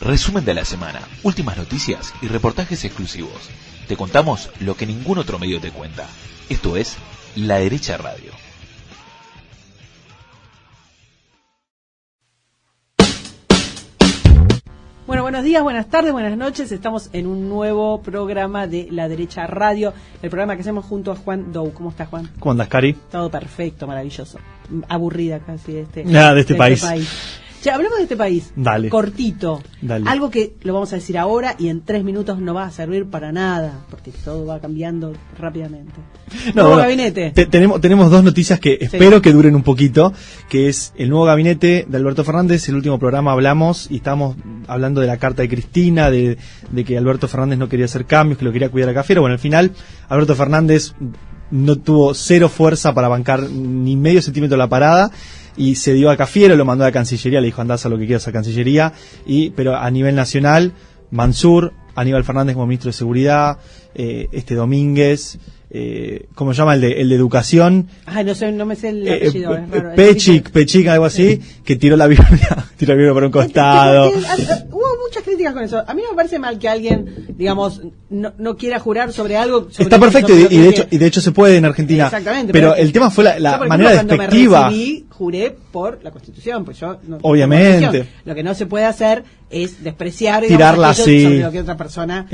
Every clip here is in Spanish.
Resumen de la semana, últimas noticias y reportajes exclusivos. Te contamos lo que ningún otro medio te cuenta. Esto es La Derecha Radio. Bueno, buenos días, buenas tardes, buenas noches. Estamos en un nuevo programa de La Derecha Radio, el programa que hacemos junto a Juan Dou. ¿Cómo estás, Juan? ¿Cómo andas, Cari? Todo perfecto, maravilloso. Aburrida casi de este país. Che, hablemos de este país. Dale. Cortito. Dale. Algo que lo vamos a decir ahora y en 3 minutos no va a servir para nada, porque todo va cambiando rápidamente. Nuevo gabinete. Tenemos dos noticias que espero que duren un poquito, que es el nuevo gabinete de Alberto Fernández. El último programa hablamos y estábamos hablando de la carta de Cristina, de que Alberto Fernández no quería hacer cambios, que lo quería cuidar a Cafiero. Bueno, al final, Alberto Fernández no tuvo cero fuerza para bancar ni medio centímetro la parada y se dio a Cafiero, lo mandó a la Cancillería, le dijo andás a lo que quieras a Cancillería, pero a nivel nacional, Mansur, Aníbal Fernández como ministro de Seguridad, Domínguez, ¿cómo se llama? El de Educación. Ay, no me sé el apellido, es raro. Pechik, algo así, que tiró la Biblia para un costado. Hubo muchas críticas con eso. A mí no me parece mal que alguien, digamos, no quiera jurar sobre algo. Está perfecto, y de hecho se puede en Argentina. Exactamente. Pero el tema fue la manera despectiva. Cuando me recibí, juré por la Constitución, pues yo no, obviamente. Lo que no se puede hacer es despreciar, tirarla así sobre lo que otra persona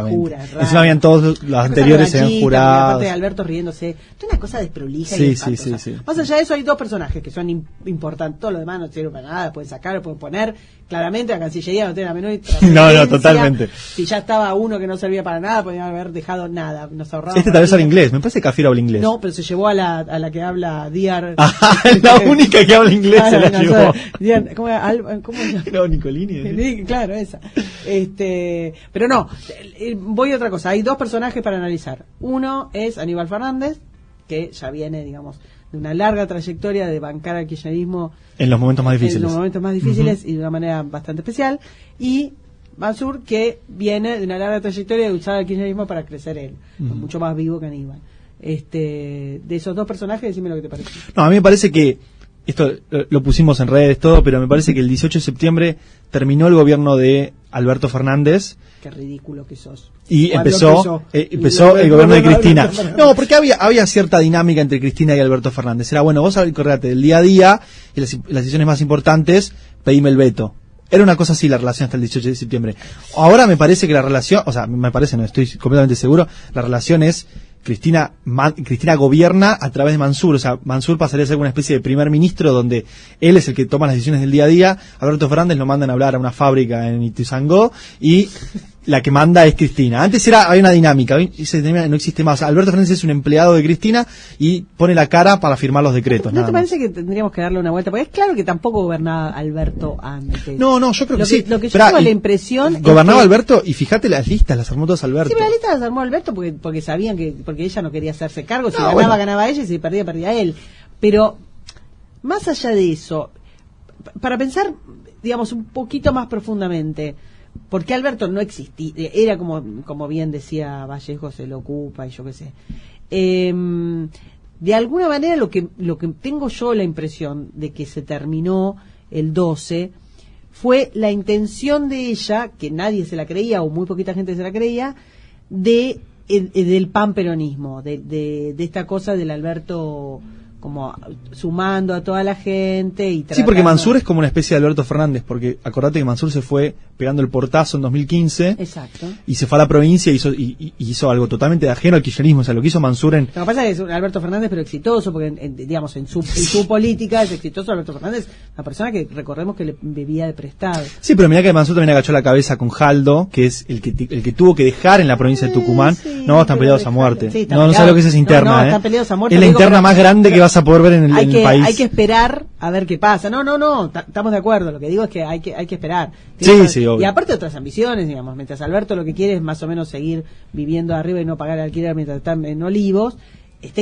jura. Encima habían todos los anteriores se habían jurado. Aparte de Alberto riéndose, es una cosa desprolija. Sí. Más allá de eso hay dos personajes que son importantes, todo lo demás no sirve para nada, pueden sacar, pueden poner. Claramente la Cancillería no tiene la menor no, totalmente. Si ya estaba uno que no servía para nada, podían haber dejado nada. Nos ahorramos. Tal vez habla inglés, me parece que Cafiero habla inglés. No, pero se llevó a la que habla Diar. La única que habla inglés se la llevó. Diar, ¿cómo se llama? No, Nicolini. Claro, esa. Pero no, voy a otra cosa. Hay dos personajes para analizar. Uno es Aníbal Fernández, que ya viene, digamos, de una larga trayectoria de bancar al kirchnerismo en los momentos más difíciles. Y de una manera bastante especial. Y Mansur, que viene de una larga trayectoria de usar al kirchnerismo para crecer él, mucho más vivo que Aníbal. De esos dos personajes, decime lo que te parece. No, a mí me parece que esto lo pusimos en redes todo, pero me parece que el 18 de septiembre terminó el gobierno de Alberto Fernández. Qué ridículo que sos. Y empezó el gobierno de Cristina. No, porque había cierta dinámica entre Cristina y Alberto Fernández. Era, bueno, vos acordate del día a día y las decisiones más importantes, pedime el veto. Era una cosa así la relación hasta el 18 de septiembre. Ahora me parece que la relación, no estoy completamente seguro, la relación es Cristina gobierna a través de Mansur, Mansur pasaría a ser una especie de primer ministro donde él es el que toma las decisiones del día a día, Alberto Fernández lo mandan a hablar a una fábrica en Ituzaingó y la que manda es Cristina. Antes había una dinámica, hoy esa dinámica no existe más. Alberto Fernández es un empleado de Cristina y pone la cara para firmar los decretos. ¿No te parece que tendríamos que darle una vuelta? Porque es claro que tampoco gobernaba Alberto antes. No, yo creo que sí. Lo que yo tengo la impresión gobernaba Alberto y fíjate las listas, las armó todas Alberto. Sí, pero las listas las armó Alberto porque sabían porque ella no quería hacerse cargo. Si ganaba ella y si perdía él. Pero más allá de eso, para pensar, digamos, un poquito más profundamente, porque Alberto no existía, era como bien decía Vallejo, se lo ocupa y yo qué sé. De alguna manera lo que tengo yo la impresión de que se terminó el 12 fue la intención de ella, que nadie se la creía o muy poquita gente se la creía, del panperonismo, de esta cosa del Alberto como sumando a toda la gente y tratando... Sí, porque Mansur es como una especie de Alberto Fernández, porque acordate que Mansur se fue pegando el portazo en 2015. Exacto. Y se fue a la provincia y hizo algo totalmente ajeno al kirchnerismo, lo que hizo Mansur Lo que pasa es que es Alberto Fernández, pero exitoso, porque en su política es exitoso Alberto Fernández, una persona que recordemos que le bebía de prestado. Sí, pero mirá que Mansur también agachó la cabeza con Jaldo, que es el que tuvo que dejar en la provincia de Tucumán. Están peleados a muerte. Sí, no sabes lo que es interna, están peleados a muerte. Es la interna más grande que vas a poder ver en el país. Hay que esperar a ver qué pasa. Estamos de acuerdo. Lo que digo es que hay que esperar. Sí, obvio. Y aparte otras ambiciones, digamos, mientras Alberto lo que quiere es más o menos seguir viviendo arriba y no pagar alquiler mientras están en Olivos,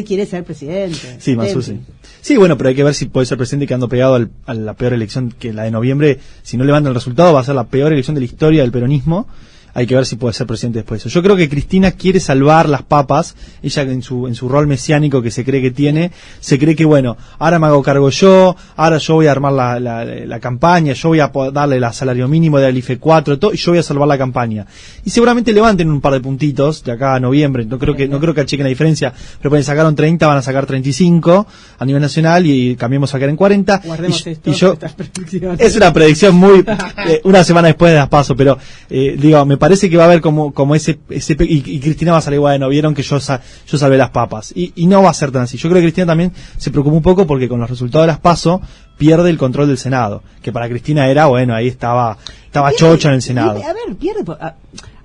quiere ser presidente. Sí, Mansur, sí. Sí, bueno, pero hay que ver si puede ser presidente quedando pegado a la peor elección, que la de noviembre, si no levanta el resultado, va a ser la peor elección de la historia del peronismo. hay que ver si puede ser presidente después de eso. Yo creo que Cristina quiere salvar las papas, ella en su rol mesiánico que se cree que tiene, se cree que bueno, ahora me hago cargo yo, ahora yo voy a armar la campaña, yo voy a darle el salario mínimo del IFE 4, todo, y yo voy a salvar la campaña. Y seguramente levanten un par de puntitos de acá a noviembre, no creo que achiquen la diferencia, pero pues sacaron 30, van a sacar 35 a nivel nacional y cambiemos a sacar en 40. Guardemos y yo, es una predicción muy, una semana después de las PASO, pero digo, me parece que va a haber como ese y Cristina va a salir, bueno, vieron que yo salvé las papas, y no va a ser tan así. Yo creo que Cristina también se preocupa un poco porque con los resultados de las PASO pierde el control del Senado, que para Cristina era, bueno, ahí estaba chocha en el Senado. A ver,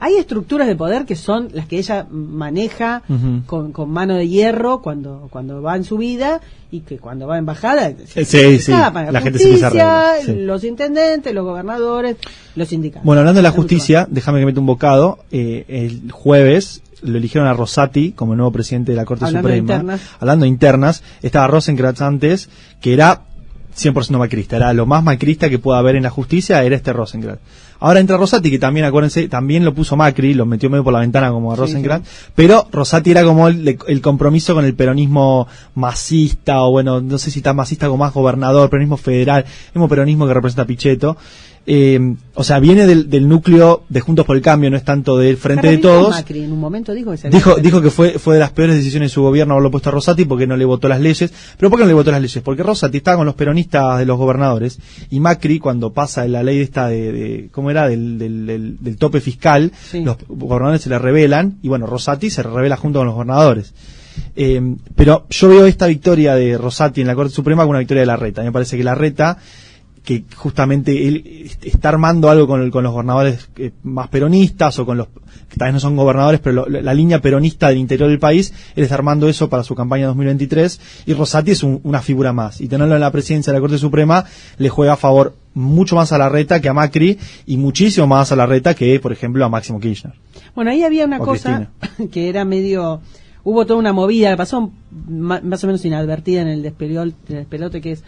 hay estructuras de poder que son las que ella maneja con mano de hierro cuando va en su vida, y que cuando va en embajada la gente se empieza a arreglar, sí. Los intendentes, los gobernadores, los sindicatos. Bueno, hablando de la justicia, déjame que meta un bocado. El jueves lo eligieron a Rosati como nuevo presidente de la Corte Suprema. Hablando de internas, estaba Rosenkrantz antes, que era 100% macrista, era lo más macrista que pueda haber en la justicia, era este Rosenkrantz. Ahora entra Rosati, que también, acuérdense, también lo puso Macri, lo metió medio por la ventana como a Rosenkrantz, pero Rosati era como el compromiso con el peronismo masista, o bueno, no sé si tan masista como más gobernador, peronismo federal, el mismo peronismo que representa Pichetto. O sea, viene del núcleo de Juntos por el Cambio, no es tanto del Frente de Todos. Macri en un momento dijo que fue de las peores decisiones de su gobierno haberlo puesto a Rosati, porque no le votó las leyes. ¿Pero por qué no le votó las leyes? Porque Rosati estaba con los peronistas de los gobernadores, y Macri, cuando pasa la ley esta ¿cómo era? Del tope fiscal, los gobernadores se le rebelan, y bueno, Rosati se revela junto con los gobernadores. Pero yo veo esta victoria de Rosati en la Corte Suprema como una victoria de Larreta. Me parece que Larreta, que justamente él está armando algo con los gobernadores más peronistas, o con los que tal vez no son gobernadores, pero la línea peronista del interior del país, él está armando eso para su campaña 2023, y Rosati es una figura más, y tenerlo en la presidencia de la Corte Suprema le juega a favor mucho más a Larreta que a Macri, y muchísimo más a Larreta que, por ejemplo, a Máximo Kirchner. Bueno, ahí había una cosa que era medio... Hubo toda una movida que pasó más o menos inadvertida en el despelote que es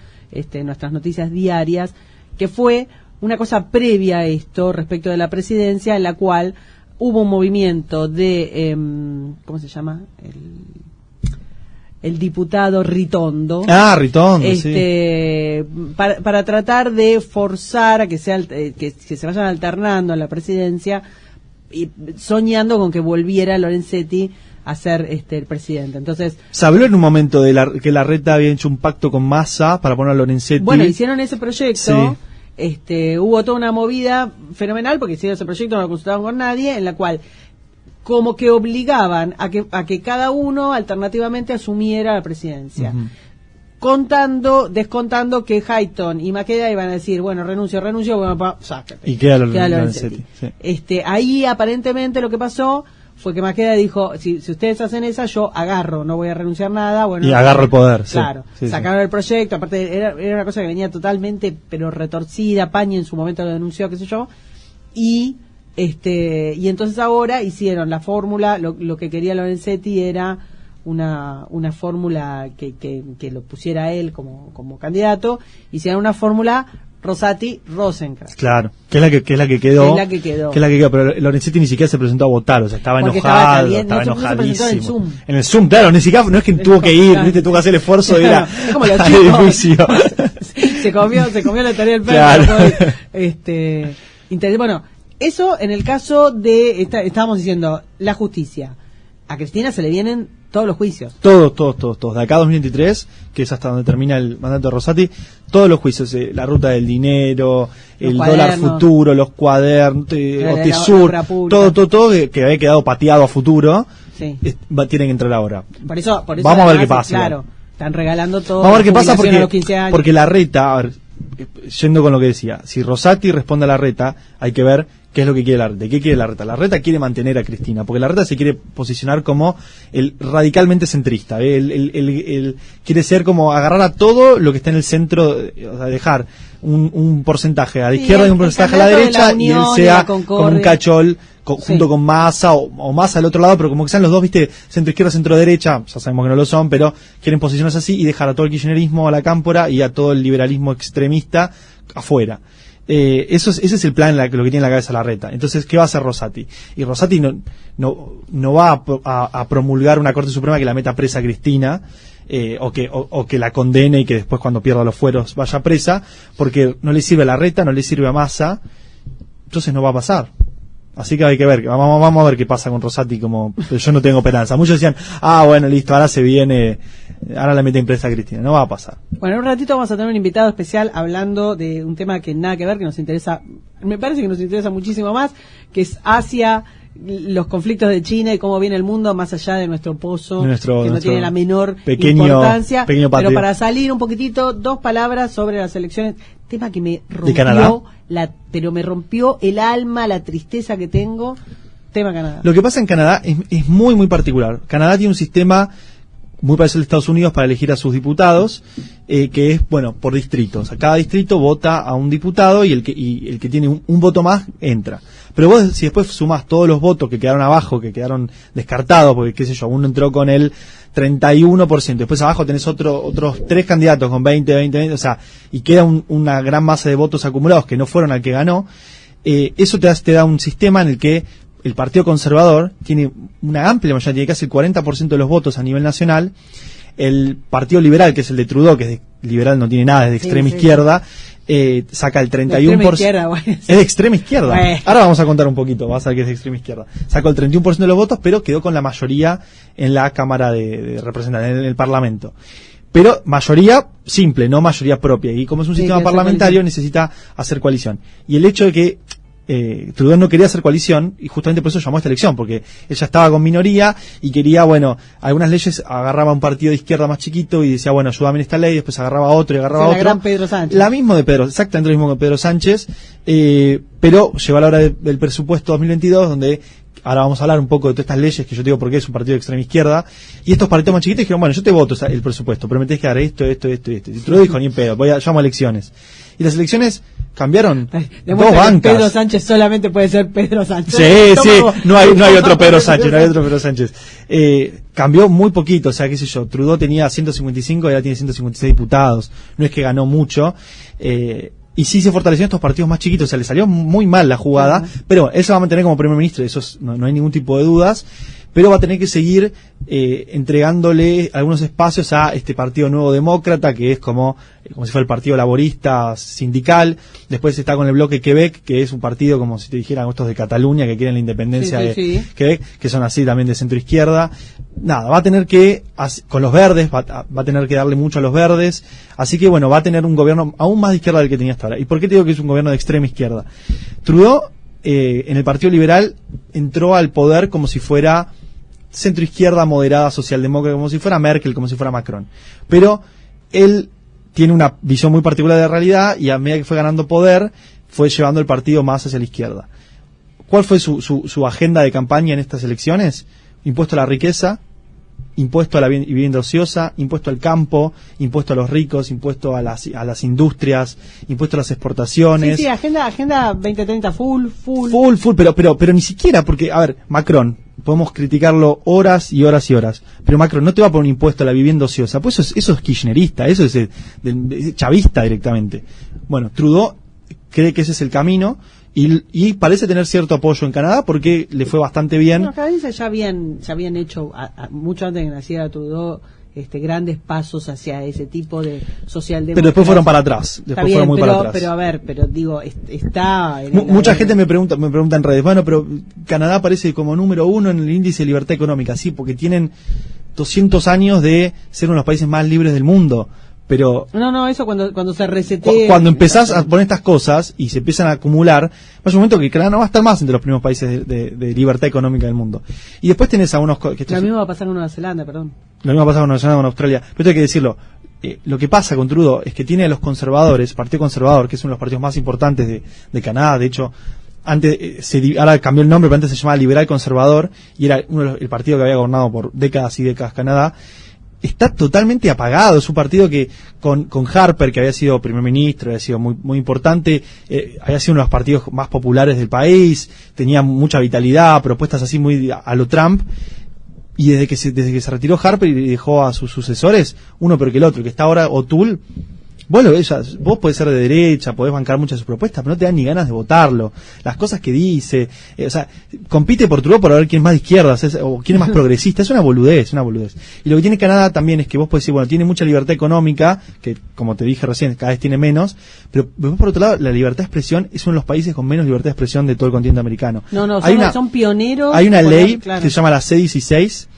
nuestras noticias diarias, que fue una cosa previa a esto respecto de la presidencia, en la cual hubo un movimiento de ¿cómo se llama? El diputado Ritondo. Ritondo, para tratar de forzar a que se vayan alternando en la presidencia, y soñando con que volviera Lorenzetti a ser el presidente. Entonces, se habló en un momento de que Larreta había hecho un pacto con Massa para poner a Lorenzetti. Bueno, hicieron ese proyecto. Hubo toda una movida fenomenal, porque hicieron ese proyecto, no lo consultaban con nadie, en la cual como que obligaban a que cada uno alternativamente asumiera la presidencia. Descontando que Hayton y Maqueda iban a decir, bueno, renuncio, bueno, sácate. Y queda Lorenzetti. Ahí aparentemente lo que pasó fue que Maqueda dijo, si ustedes hacen esa, yo agarro, no voy a renunciar nada. Bueno, y agarro el poder. Claro, sacaron el proyecto, aparte era una cosa que venía totalmente, pero retorcida. Pañi en su momento lo denunció, qué sé yo, y entonces ahora hicieron la fórmula. Lo que quería Lorenzetti era una fórmula que lo pusiera él como candidato. Hicieron una fórmula Rosati-Rosenkrantz. Claro, que es la que quedó. Pero Lorenzetti ni siquiera se presentó a votar, o sea, estaba enojado, estaba enojadísimo. En el Zoom, claro, ni siquiera, no es que tuvo que ir, tuvo que hacer el esfuerzo de ir como los chicos, al edificio. se comió la tarea del perro. Claro. Bueno, eso en el caso de, estábamos diciendo, la justicia. A Cristina se le vienen todos los juicios. Todos. De acá a 2023, que es hasta donde termina el mandato de Rosati, todos los juicios, la ruta del dinero, el dólar futuro, los cuadernos, Otesur, todo que había quedado pateado a futuro, tienen que entrar ahora. Por eso vamos a ver qué pasa. Claro, están regalando todo. Vamos a ver qué pasa porque Larreta, a ver, yendo con lo que decía, si Rosati responde a Larreta, hay que ver qué es lo que quiere Larreta. ¿Qué quiere Larreta? Larreta quiere mantener a Cristina, porque Larreta se quiere posicionar como el radicalmente centrista. Él quiere ser como agarrar a todo lo que está en el centro, o sea, dejar un porcentaje a la izquierda y un porcentaje a la derecha, y él sea como un cachol junto con Massa o Massa al otro lado, pero como que sean los dos, centro izquierda, centro derecha, ya sabemos que no lo son, pero quieren posicionarse así y dejar a todo el kirchnerismo a la cámpora y a todo el liberalismo extremista afuera. ese es el plan, lo que tiene en la cabeza Larreta. Entonces, ¿qué va a hacer Rosati? Y Rosati no va a promulgar una Corte Suprema que la meta presa a Cristina, o que la condene y que después cuando pierda los fueros vaya presa, porque no le sirve a Larreta, no le sirve a Massa, entonces no va a pasar. Así que hay que ver, vamos a ver qué pasa con Rosati, pero yo no tengo esperanza. Muchos decían, bueno, listo, ahora se viene, ahora la mete presa a Cristina. No va a pasar. Bueno, en un ratito vamos a tener un invitado especial hablando de un tema que nada que ver, que nos interesa, me parece que nos interesa muchísimo más, que es Asia, los conflictos de China y cómo viene el mundo más allá de nuestro pozo, que no tiene la menor importancia. Pero para salir un poquitito, 2 palabras sobre las elecciones, tema que me rompió pero me rompió el alma, la tristeza que tengo, tema Canadá. Lo que pasa en Canadá es muy muy particular. Canadá tiene un sistema muy parecido al de Estados Unidos para elegir a sus diputados, que es, por distrito. O sea, cada distrito vota a un diputado y el que tiene un voto más entra. Pero vos, si después sumás todos los votos que quedaron abajo, que quedaron descartados, porque qué sé yo, uno entró con el 31%, después abajo tenés otros 3 candidatos con 20, o sea, y queda una gran masa de votos acumulados que no fueron al que ganó, eso te da un sistema en el que el Partido Conservador tiene una amplia mayoría, tiene casi el 40% de los votos a nivel nacional. El Partido Liberal, que es el de Trudeau, que es liberal, no tiene nada, es de extrema izquierda, saca el 31%. Es de extrema izquierda. Ahora vamos a contar un poquito, vas a ver que es de extrema izquierda. Sacó el 31% de los votos, pero quedó con la mayoría en la Cámara de Representantes, en el Parlamento. Pero mayoría simple, no mayoría propia. Y como es un sistema parlamentario, necesita hacer coalición. Y el hecho de que Trudeau no quería hacer coalición, y justamente por eso llamó a esta elección, porque ella estaba con minoría y quería, algunas leyes agarraba un partido de izquierda más chiquito y decía, ayúdame en esta ley, después agarraba otro y agarraba otro. La gran Pedro Sánchez. La misma de Pedro, exactamente lo mismo que Pedro Sánchez, pero llegó a la hora del presupuesto 2022, donde ahora vamos a hablar un poco de todas estas leyes que yo te digo porque es un partido de extrema izquierda, y estos partidos más chiquitos dijeron, yo te voto el presupuesto, pero me tenés que dar esto. Y Trudeau dijo, ni en pedo, llamo a elecciones. Y las elecciones cambiaron 2 bancas. Pedro Sánchez solamente puede ser Pedro Sánchez. Sí, no hay otro Pedro Sánchez, cambió muy poquito, o sea, qué sé yo, Trudeau tenía 155 y ahora tiene 156 diputados, no es que ganó mucho, y sí se fortalecieron estos partidos más chiquitos, o sea, le salió muy mal la jugada, pero él se va a mantener como primer ministro, eso no hay ningún tipo de dudas, pero va a tener que seguir entregándole algunos espacios a este Partido Nuevo Demócrata, que es como si fuera el Partido Laborista Sindical. Después está con el Bloque Quebec, que es un partido como si te dijeran estos de Cataluña, que quieren la independencia de Quebec, que son así también de centro izquierda. Nada, va a tener que, con los verdes, va a tener que darle mucho a los verdes, así que va a tener un gobierno aún más de izquierda del que tenía hasta ahora. ¿Y por qué te digo que es un gobierno de extrema izquierda? Trudeau, en el Partido Liberal, entró al poder como si fuera centro izquierda moderada socialdemócrata, como si fuera Merkel, como si fuera Macron, pero él tiene una visión muy particular de la realidad y a medida que fue ganando poder fue llevando el partido más hacia la izquierda. ¿Cuál fue su agenda de campaña en estas elecciones? Impuesto a la riqueza, impuesto a la vivienda ociosa, impuesto al campo, impuesto a los ricos, impuesto a las industrias, impuesto a las exportaciones. Sí, agenda 2030 full, pero ni siquiera, porque, a ver, Macron, podemos criticarlo horas y horas y horas, pero Macron no te va a poner un impuesto a la vivienda ociosa, pues eso es kirchnerista, eso es chavista directamente. Bueno, Trudeau cree que ese es el camino y parece tener cierto apoyo en Canadá porque le fue bastante bien. No, canadienses ya habían hecho mucho antes de que naciera Trudeau grandes pasos hacia ese tipo de socialdemocracia. Pero después fueron para atrás. Fueron muy para atrás. Pero a ver, digo, está... Mucha gente me pregunta en redes, pero Canadá aparece como número 1 en el índice de libertad económica, sí, porque tienen 200 años de ser uno de los países más libres del mundo. Pero no, eso cuando se resetea. Cuando empezás a poner estas cosas y se empiezan a acumular, va a un momento que Canadá no va a estar más entre los primeros países de libertad económica del mundo. Y después tenés a unos... Lo mismo va a pasar con Nueva Zelanda, perdón. Lo mismo va a pasar con Nueva Zelanda, con Australia. Pero hay que decirlo, lo que pasa con Trudeau es que tiene a los conservadores, Partido Conservador, que es uno de los partidos más importantes de Canadá, de hecho... ahora cambió el nombre, pero antes se llamaba Liberal Conservador y era el partido que había gobernado por décadas y décadas Canadá. Está totalmente apagado, es un partido que con Harper, que había sido primer ministro, había sido muy, muy importante, había sido uno de los partidos más populares del país, tenía mucha vitalidad, propuestas así muy a lo Trump, y desde que se retiró Harper y dejó a sus sucesores, uno peor que el otro, que está ahora O'Toole, vos lo ves, vos podés ser de derecha, podés bancar muchas de sus propuestas, pero no te dan ni ganas de votarlo. Las cosas que dice, o sea, compite por Trudeau por ver quién es más de izquierdas o quién es más progresista. Es una boludez, una boludez. Y lo que tiene Canadá también es que vos podés decir, bueno, tiene mucha libertad económica, que como te dije recién, cada vez tiene menos, pero por otro lado, la libertad de expresión es uno de los países con menos libertad de expresión de todo el continente americano. No, son pioneros. Hay una ley que se llama la C-16,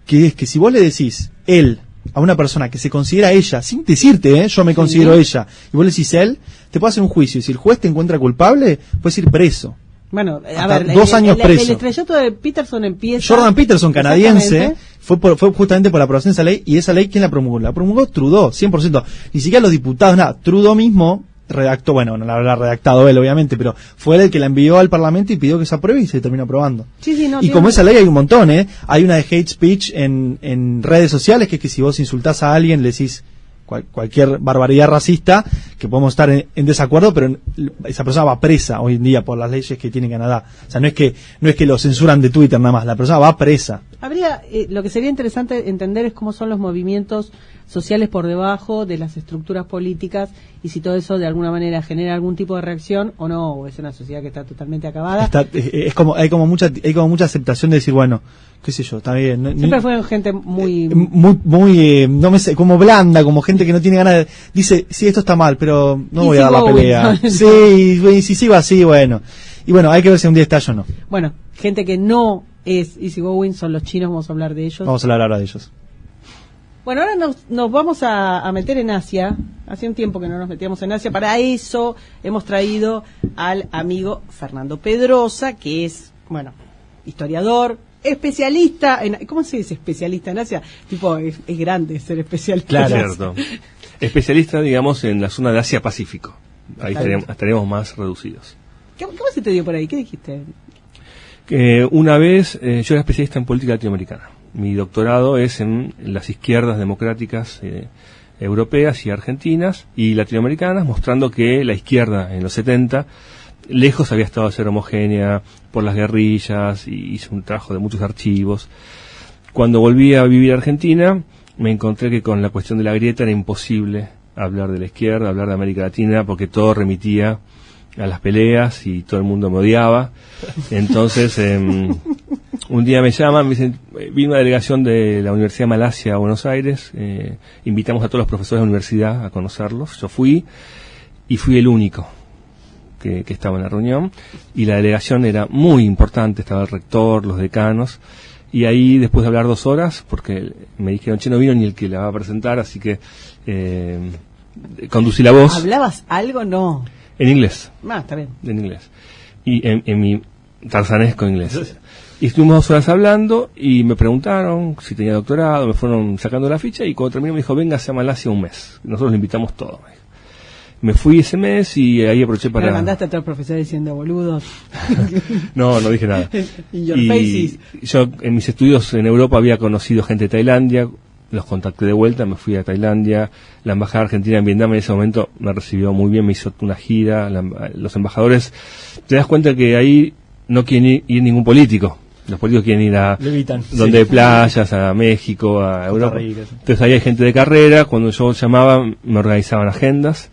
que es que si vos le decís él a una persona que se considera ella, sin decirte, yo me considero ella, y vos le decís él, te puede hacer un juicio, y si el juez te encuentra culpable, puedes ir preso. Bueno, a ver, 2 años preso. El estrellato de Peterson empieza... Jordan Peterson, canadiense, fue justamente por la aprobación de esa ley, y esa ley, ¿quién la promulgó? La promulgó Trudeau, 100%. Ni siquiera los diputados, nada. Trudeau mismo redactó, bueno, no la habrá redactado él, obviamente, pero fue él el que la envió al Parlamento y pidió que se apruebe y se terminó aprobando. Y como esa ley hay un montón, hay una de hate speech en redes sociales, que es que si vos insultás a alguien, le decís cualquier barbaridad racista, que podemos estar en desacuerdo, pero esa persona va presa hoy en día por las leyes que tiene Canadá. O sea, no es que lo censuran de Twitter nada más, la persona va presa. Lo que sería interesante entender es cómo son los movimientos sociales por debajo de las estructuras políticas y si todo eso de alguna manera genera algún tipo de reacción o no, o es una sociedad que está totalmente acabada. Hay como mucha aceptación de decir, bueno, qué sé yo, está bien. Siempre fueron gente muy no me sé, como blanda, como gente que no tiene ganas de, dice, sí, esto está mal, pero no voy a dar la pelea. Sí, si sigo así, bueno. Y bueno, hay que ver si un día estalla o no. Bueno, gente que no es easy going son los chinos, vamos a hablar de ellos. Vamos a hablar ahora de ellos. Bueno, ahora nos vamos a meter en Asia. Hace un tiempo que no nos metíamos en Asia. Para eso hemos traído al amigo Fernando Pedrosa, que es, bueno, historiador, especialista en... ¿Cómo se dice especialista en Asia? Tipo, es grande ser especialista. Claro, cierto. Especialista, digamos, en la zona de Asia-Pacífico. Ahí estaríamos más reducidos. ¿Cómo se te dio por ahí? ¿Qué dijiste? Una vez yo era especialista en política latinoamericana. Mi doctorado es en las izquierdas democráticas europeas y argentinas y latinoamericanas, mostrando que la izquierda en los 70 lejos había estado de ser homogénea por las guerrillas, y hice un trabajo de muchos archivos. Cuando volví a vivir a Argentina, me encontré que con la cuestión de la grieta era imposible hablar de la izquierda, hablar de América Latina, porque todo remitía a las peleas y todo el mundo me odiaba. Entonces un día me llaman, me dicen, vino una delegación de la Universidad de Malasia a Buenos Aires, invitamos a todos los profesores de la universidad a conocerlos. Yo fui y fui el único que estaba en la reunión, y la delegación era muy importante, estaba el rector, los decanos, y ahí después de hablar 2 horas, porque me dijeron, che, no vino ni el que la va a presentar, así que conducí la voz. ¿Hablabas algo? No. En inglés. Está bien. En inglés. Y en mi tarzanesco inglés. Y estuvimos 2 horas hablando y me preguntaron si tenía doctorado, me fueron sacando la ficha y cuando terminé me dijo, véngase a Malasia un mes. Nosotros lo invitamos todos. Me fui ese mes y ahí aproveché para... ¿Me mandaste a otros profesores diciendo boludos? No dije nada. Y yo en mis estudios en Europa había conocido gente de Tailandia, los contacté de vuelta, me fui a Tailandia, la embajada argentina en Vietnam en ese momento me recibió muy bien, me hizo una gira, los embajadores, te das cuenta que ahí no quieren ir ningún político, los políticos quieren ir a donde hay playas, a México, a Europa. Entonces ahí hay gente de carrera, cuando yo llamaba me organizaban agendas.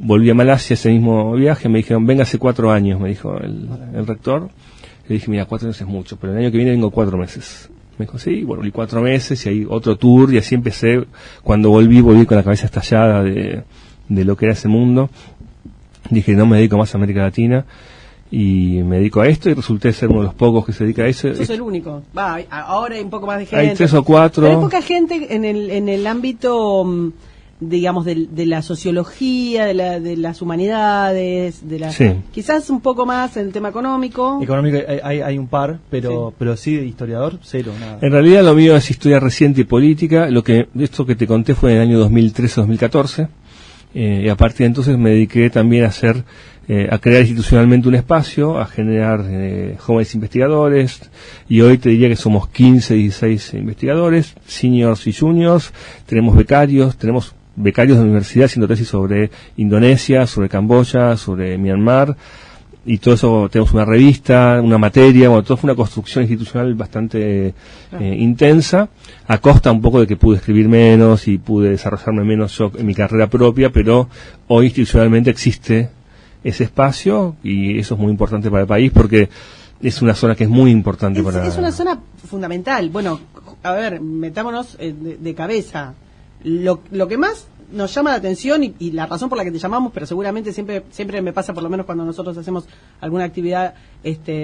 Volví a Malasia ese mismo viaje, me dijeron, venga hace 4 años, me dijo el rector. Le dije, mira, 4 años es mucho, pero el año que viene vengo 4 meses. Me dijo, sí, volví 4 meses y ahí otro tour, y así empecé. Cuando volví con la cabeza estallada de lo que era ese mundo. Dije, no me dedico más a América Latina, y me dedico a esto, y resulté ser uno de los pocos que se dedica a eso. Sos el único. Ahora hay un poco más de gente. Hay 3 o 4. Pero hay poca gente en el ámbito... digamos, de la sociología, de las humanidades, sí. Quizás un poco más en el tema económico. Económico hay un par, pero sí de historiador, 0, nada. En realidad lo mío es historia reciente y política. Esto que te conté fue en el año 2013-2014, y a partir de entonces me dediqué también a crear institucionalmente un espacio, a generar jóvenes investigadores, y hoy te diría que somos 15, 16 investigadores, seniors y juniors, tenemos becarios de la universidad haciendo tesis sobre Indonesia, sobre Camboya, sobre Myanmar, y todo eso, tenemos una revista, una materia, bueno, todo fue una construcción institucional bastante intensa, a costa un poco de que pude escribir menos y pude desarrollarme menos yo en mi carrera propia, pero hoy institucionalmente existe ese espacio y eso es muy importante para el país porque es una zona que es muy importante para... Es una zona fundamental. Bueno, a ver, metámonos de cabeza. Lo que más nos llama la atención y la razón por la que te llamamos, pero seguramente siempre me pasa, por lo menos cuando nosotros hacemos alguna actividad,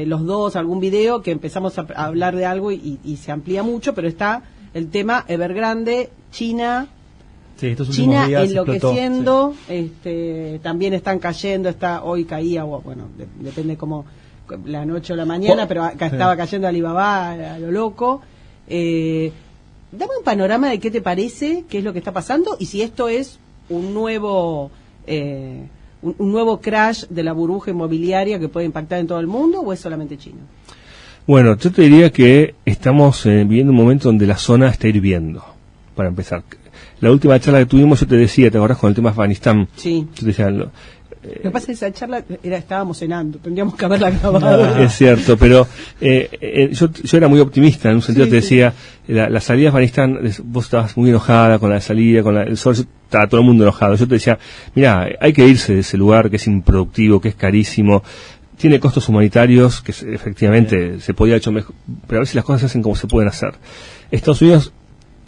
los dos, algún video, que empezamos a hablar de algo y se amplía mucho, pero está el tema Evergrande, China... Sí, estos China días enloqueciendo, sí. También están cayendo, hoy caía, bueno, depende como la noche o la mañana, pero acá estaba cayendo Alibaba a lo loco. Dame un panorama de qué te parece, qué es lo que está pasando y si esto es un nuevo un nuevo crash de la burbuja inmobiliaria que puede impactar en todo el mundo o es solamente China. Bueno, yo te diría que estamos viviendo un momento donde la zona está hirviendo, para empezar. La última charla que tuvimos, yo te decía, ¿te acordás con el tema Afganistán? Sí. Yo te decía, lo que pasa es que esa charla estábamos cenando, tendríamos que haberla grabado. Es cierto, pero yo era muy optimista, en un sentido te decía, la salida de Afganistán, vos estabas muy enojada con la salida, el sol, estaba todo el mundo enojado. Yo te decía, mira, hay que irse de ese lugar que es improductivo, que es carísimo, tiene costos humanitarios, que efectivamente se podía haber hecho mejor, pero a veces las cosas se hacen como se pueden hacer. Estados Unidos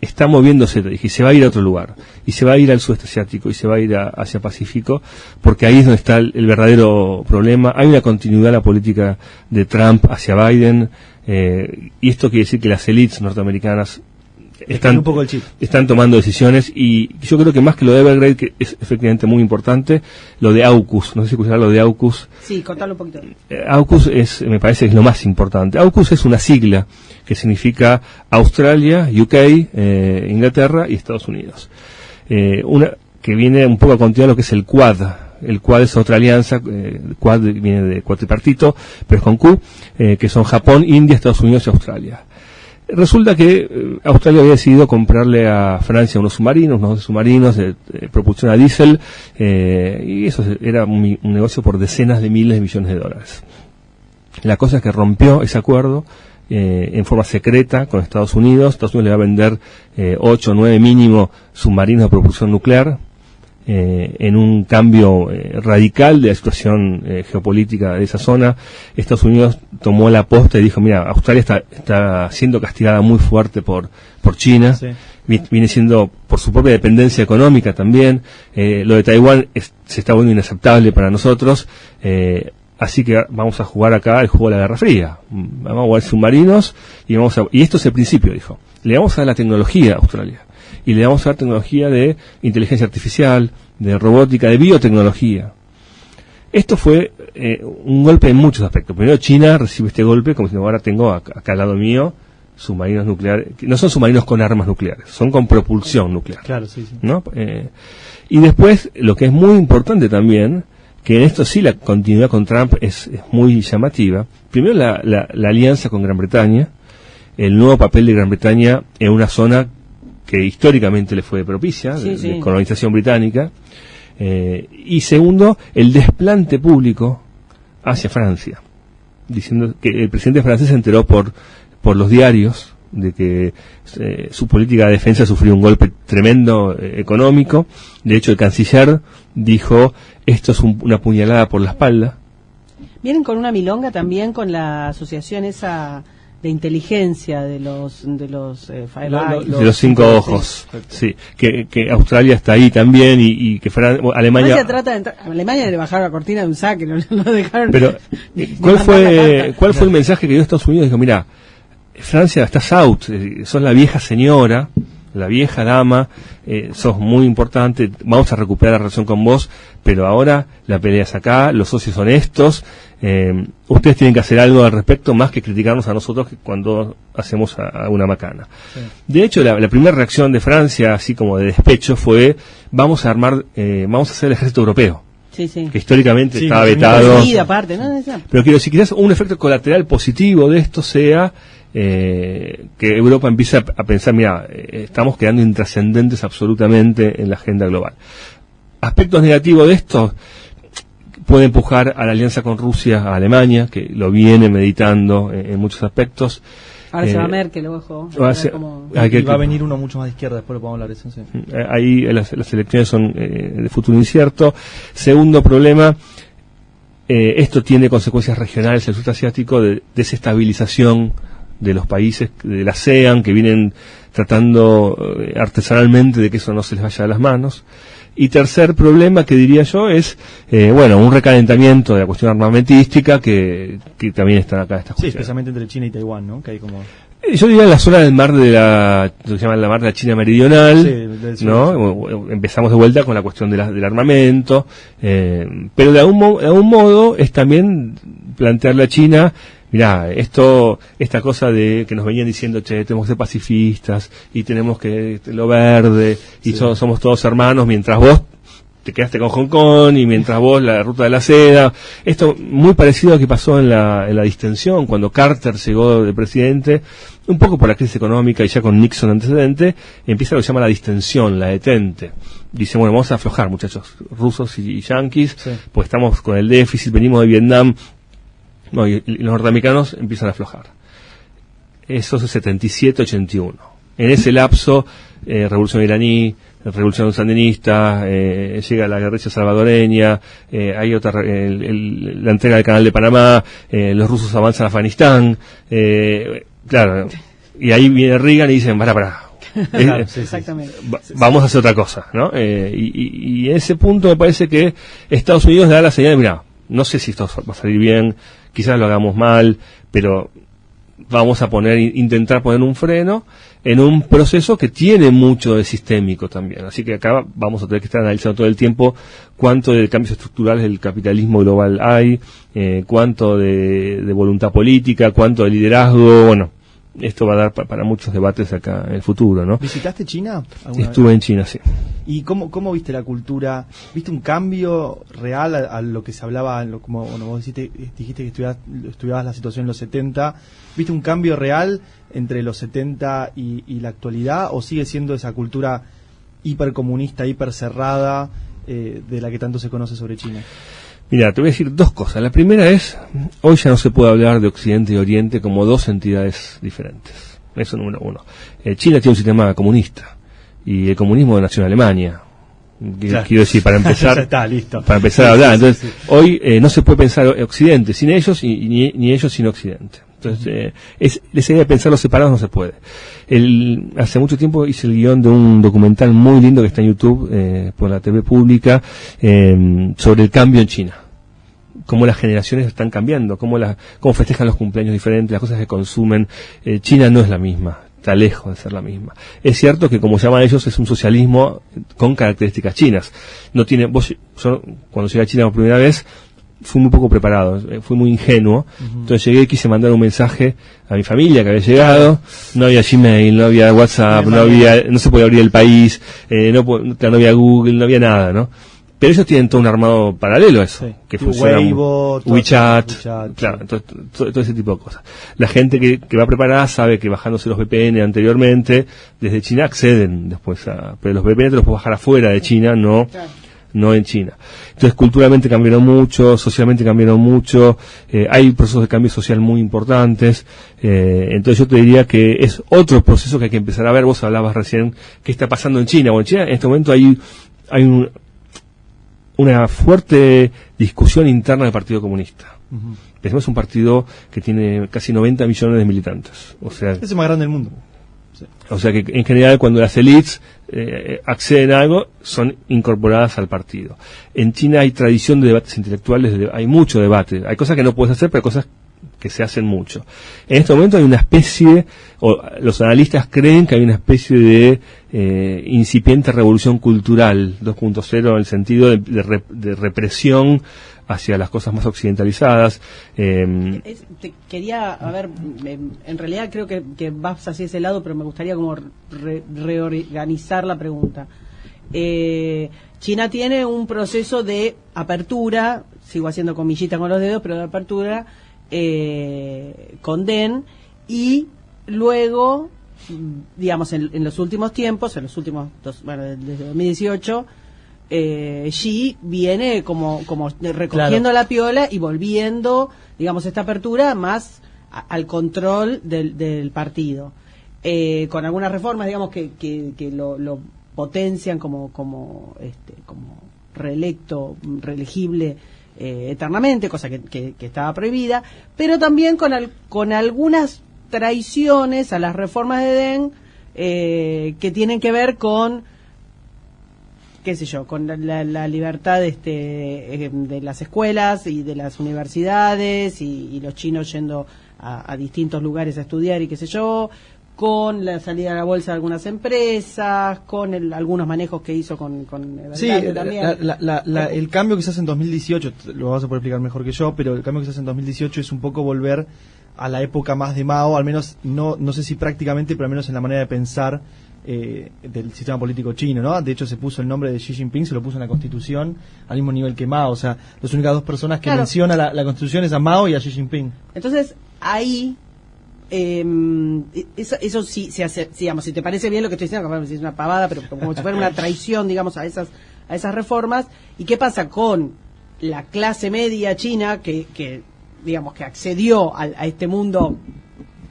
está moviéndose, te dije, y se va a ir a otro lugar, y se va a ir al sudeste asiático, y se va a ir a Asia Pacífico, porque ahí es donde está el verdadero problema. Hay una continuidad en la política de Trump hacia Biden, y esto quiere decir que las élites norteamericanas están tomando decisiones, y yo creo que más que lo de Evergrande, que es efectivamente muy importante, lo de AUKUS, no sé si escuchará lo de AUKUS. Sí, contalo un poquito. AUKUS me parece que es lo más importante. AUKUS es una sigla que significa Australia, UK, Inglaterra y Estados Unidos. Una que viene un poco a continuar lo que es el Quad. El Quad es otra alianza, Quad viene de cuatripartito, pero es con Q, que son Japón, India, Estados Unidos y Australia. Resulta que Australia había decidido comprarle a Francia unos submarinos de propulsión a diésel, y eso era un negocio por decenas de miles de millones de dólares. La cosa es que rompió ese acuerdo en forma secreta con Estados Unidos. Estados Unidos le va a vender 8 o 9 mínimo submarinos de propulsión nuclear, en un cambio radical de la situación geopolítica de esa zona. Estados Unidos tomó la posta y dijo, mira, Australia está siendo castigada muy fuerte por China, sí. Viene siendo por su propia dependencia económica también, lo de Taiwán se está volviendo inaceptable para nosotros, así que vamos a jugar acá el juego de la Guerra Fría, vamos a jugar submarinos y esto es el principio, dijo, le vamos a dar la tecnología a Australia. Y le vamos a dar tecnología de inteligencia artificial, de robótica, de biotecnología. Esto fue un golpe en muchos aspectos. Primero China recibe este golpe, como si ahora tengo acá al lado mío submarinos nucleares, que no son submarinos con armas nucleares, son con propulsión nuclear. Claro, sí. ¿No? Y después, lo que es muy importante también, que en esto sí la continuidad con Trump es muy llamativa. Primero la alianza con Gran Bretaña, el nuevo papel de Gran Bretaña en una zona que históricamente le fue propicia, de colonización británica, y segundo, el desplante público hacia Francia, diciendo que el presidente francés se enteró por los diarios de que su política de defensa sufrió un golpe tremendo económico. De hecho, el canciller dijo, esto es una puñalada por la espalda. Vienen con una milonga también con la asociación esa de inteligencia de los Five Eyes. De los 5 ojos, sí, que Australia está ahí también y que Alemania trata de entrar. Alemania le bajaron la cortina de un saque, no dejaron. Pero ¿cuál fue el mensaje que dio Estados Unidos? Dijo, mira, Francia, estás out, sos la vieja señora, la vieja dama, sos muy importante, vamos a recuperar la relación con vos, pero ahora la pelea es acá, los socios son estos, ustedes tienen que hacer algo al respecto más que criticarnos a nosotros cuando hacemos una macana. Sí. De hecho, la primera reacción de Francia, así como de despecho, fue vamos a hacer el ejército europeo. Sí. Que históricamente estaba vetado. Aparte, ¿no? Pero quiero decir, quizás un efecto colateral positivo de esto sea que Europa empiece a pensar, mira, estamos quedando intrascendentes absolutamente en la agenda global. Aspectos negativos de esto, puede empujar a la alianza con Rusia, a Alemania, que lo viene meditando en muchos aspectos. Ahora se va Merkel, ojo. Va a venir uno mucho más de izquierda, después lo podemos hablar de eso. Sí. Ahí las elecciones son de futuro incierto. Segundo problema, esto tiene consecuencias regionales en el sudeste asiático de desestabilización de los países de la ASEAN, que vienen tratando artesanalmente de que eso no se les vaya de las manos. Y tercer problema que diría yo es, un recalentamiento de la cuestión armamentística que también está acá esta cuestión. Sí, especialmente entre China y Taiwán, ¿no? Que hay como... Yo diría la zona del mar de lo que se llama la mar de la China Meridional, sí, ¿no? Empezamos de vuelta con la cuestión del armamento, pero de algún modo es también plantearle a China, mirá, esta cosa de que nos venían diciendo, tenemos que ser pacifistas y tenemos que lo verde y somos todos hermanos, mientras vos te quedaste con Hong Kong y mientras vos la ruta de la seda. Esto muy parecido a lo que pasó en la distensión cuando Carter llegó de presidente, un poco por la crisis económica y ya con Nixon antecedente, empieza lo que se llama la distensión, la detente. Dice, vamos a aflojar, muchachos, rusos y yanquis, pues estamos con el déficit, venimos de Vietnam. No, y los norteamericanos empiezan a aflojar. Eso es 77-81. En ese lapso, revolución iraní, revolución sandinista, llega la guerrilla salvadoreña, hay otra, la entrega del canal de Panamá, los rusos avanzan a Afganistán, claro, y ahí viene Reagan y dicen, para. Exactamente. Vamos a hacer otra cosa, ¿no? Y en ese punto me parece que Estados Unidos da la señal de, mirá, no sé si esto va a salir bien, quizás lo hagamos mal, pero vamos a intentar poner un freno en un proceso que tiene mucho de sistémico también. Así que acá vamos a tener que estar analizando todo el tiempo cuánto de cambios estructurales del capitalismo global hay, cuánto de voluntad política, cuánto de liderazgo. Esto va a dar para muchos debates acá en el futuro, ¿no? ¿Visitaste China? Estuve en China, sí. ¿Y cómo viste la cultura? ¿Viste un cambio real a lo que se hablaba, como vos dijiste que estudiabas la situación en los 70? ¿Viste un cambio real entre los 70 y la actualidad? ¿O sigue siendo esa cultura hipercomunista, hipercerrada, de la que tanto se conoce sobre China? Mira, te voy a decir dos cosas. La primera es, hoy ya no se puede hablar de Occidente y Oriente como dos entidades diferentes. Eso número uno. China tiene un sistema comunista y el comunismo nació en Alemania. Claro. Quiero decir, para empezar, ya está, listo. Para empezar a hablar. Entonces, hoy no se puede pensar Occidente sin ellos y ni ellos sin Occidente. Entonces, esa idea de pensarlos separados no se puede. Hace mucho tiempo hice el guión de un documental muy lindo que está en YouTube, por la TV pública, sobre el cambio en China. Cómo las generaciones están cambiando, cómo festejan los cumpleaños diferentes, las cosas que consumen. China no es la misma, está lejos de ser la misma. Es cierto que, como llaman ellos, es un socialismo con características chinas. Yo, cuando llegué a China por primera vez, fui muy poco preparado, fui muy ingenuo. Entonces llegué y quise mandar un mensaje a mi familia que había llegado. No había Gmail, no había WhatsApp, no se podía abrir el país, no había Google, no había nada, ¿no? Pero ellos tienen todo un armado paralelo a eso, que funciona, Weibo, WeChat, claro, todo ese tipo de cosas. La gente que va preparada sabe que bajándose los VPN anteriormente, desde China acceden después pero los VPN te los puedes bajar afuera de China, no en China. Entonces, culturalmente cambiaron mucho, socialmente cambiaron mucho, hay procesos de cambio social muy importantes. Entonces yo te diría que es otro proceso que hay que empezar a ver. Vos hablabas recién qué está pasando en China. Bueno, en China en este momento hay una fuerte discusión interna del Partido Comunista. Es un partido que tiene casi 90 millones de militantes. O sea, es el más grande del mundo. O sea que en general cuando las élites acceden a algo, son incorporadas al partido. En China hay tradición de debates intelectuales, hay mucho debate. Hay cosas que no puedes hacer, pero hay cosas que se hacen mucho. En este momento hay una especie, o los analistas creen que hay una especie de incipiente revolución cultural 2.0 en el sentido de represión hacia las cosas más occidentalizadas. Quería, en realidad creo que vas hacia ese lado, pero me gustaría como reorganizar la pregunta. China tiene un proceso de apertura, sigo haciendo comillita con los dedos, pero de apertura con Deng, y luego, digamos, en los últimos tiempos, desde 2018, Xi viene como recogiendo la piola y volviendo, digamos, esta apertura más al control del partido, con algunas reformas, digamos, que lo potencian como reelegible eternamente, cosa que estaba prohibida, pero también con algunas traiciones a las reformas de Deng que tienen que ver con, qué sé yo, con la libertad de las escuelas y de las universidades y los chinos yendo a distintos lugares a estudiar y qué sé yo, con la salida a la bolsa de algunas empresas, con algunos manejos que hizo con sí, también. El cambio que se hace en 2018, lo vas a poder explicar mejor que yo, pero el cambio que se hace en 2018 es un poco volver a la época más de Mao, al menos no sé si prácticamente, pero al menos en la manera de pensar del sistema político chino, ¿no? De hecho se puso el nombre de Xi Jinping, se lo puso en la Constitución al mismo nivel que Mao, o sea, las únicas dos personas que menciona la Constitución es a Mao y a Xi Jinping. Entonces, ahí eso sí se hace, digamos, si te parece bien lo que estoy diciendo, que es una pavada, pero como si fuera una traición, digamos, a esas reformas. ¿Y qué pasa con la clase media china que digamos, que accedió a este mundo?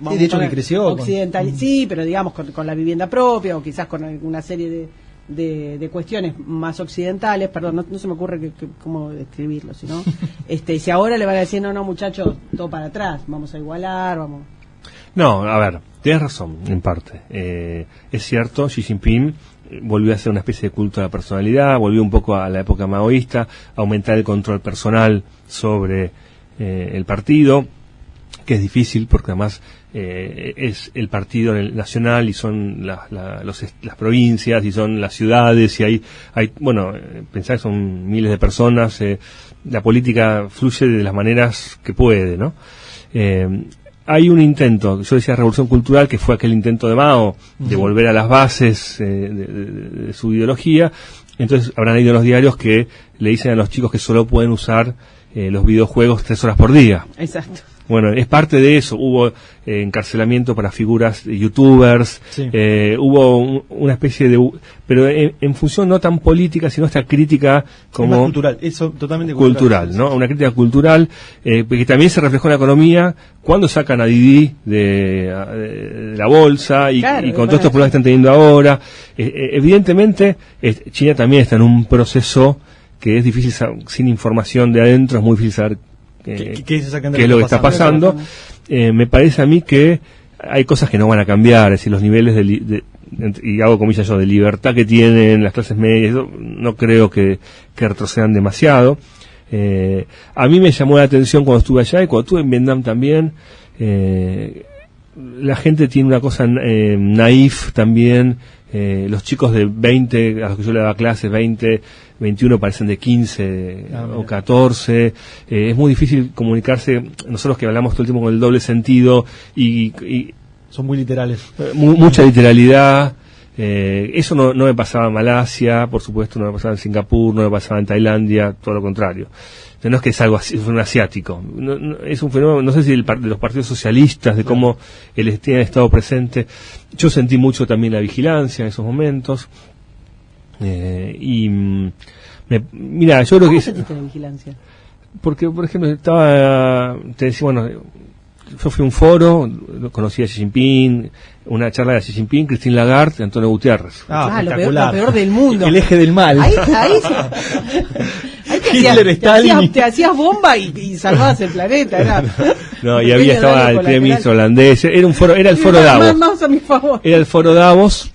Sí, de hecho que creció occidental, sí, pero digamos con la vivienda propia o quizás con alguna serie de cuestiones más occidentales, perdón, no se me ocurre cómo describirlo, sino si ahora le van a decir, no muchachos, todo para atrás, vamos a igualar, vamos. No, a ver, tienes razón, en parte. Es cierto, Xi Jinping volvió a hacer una especie de culto a la personalidad, volvió un poco a la época maoísta, a aumentar el control personal sobre el partido, que es difícil porque además es el partido nacional y son las provincias y son las ciudades y hay pensar que son miles de personas, la política fluye de las maneras que puede, ¿no? Hay un intento, yo decía revolución cultural, que fue aquel intento de Mao de volver a las bases de su ideología. Entonces habrán leído en los diarios que le dicen a los chicos que solo pueden usar los videojuegos 3 horas por día. Exacto. Bueno, es parte de eso. Hubo encarcelamiento para figuras youtubers, sí. Hubo una especie de... Pero en función no tan política, sino esta crítica como... Es más cultural, eso totalmente cultural, ¿no? Una crítica cultural que también se reflejó en la economía cuando sacan a Didi de la bolsa y con todos estos problemas que están teniendo ahora. Evidentemente, China también está en un proceso que es difícil, sin información de adentro, es muy difícil saber qué es lo que está pasando. Me parece a mí que hay cosas que no van a cambiar, es decir, los niveles y hago comillas yo, de libertad que tienen las clases medias, no creo que retrocedan demasiado. A mí me llamó la atención cuando estuve allá y cuando estuve en Vietnam también, la gente tiene una cosa naif también. Los chicos de 20, a los que yo le daba clases, 20, 21 parecen de 15 o 14. Es muy difícil comunicarse, nosotros que hablamos todo el tiempo con el doble sentido y son muy literales. Mucha literalidad. Eso no me pasaba en Malasia, por supuesto, no me pasaba en Singapur, no me pasaba en Tailandia, todo lo contrario. No es que es algo así, es un asiático. Es un fenómeno, no sé si de los partidos socialistas, de cómo el tiene estado presente. Yo sentí mucho también la vigilancia en esos momentos. Mira, yo creo que... ¿Cómo sentiste la vigilancia? Porque, por ejemplo, te decía, bueno, yo fui a un foro, conocí a Xi Jinping, una charla de Xi Jinping, Christine Lagarde, Antonio Gutiérrez. Lo peor del mundo. El eje del mal. Ahí te hacías bomba y salvabas el planeta. No, y estaba el primer ministro holandés, era el foro Davos. Más a mi favor. Era el foro Davos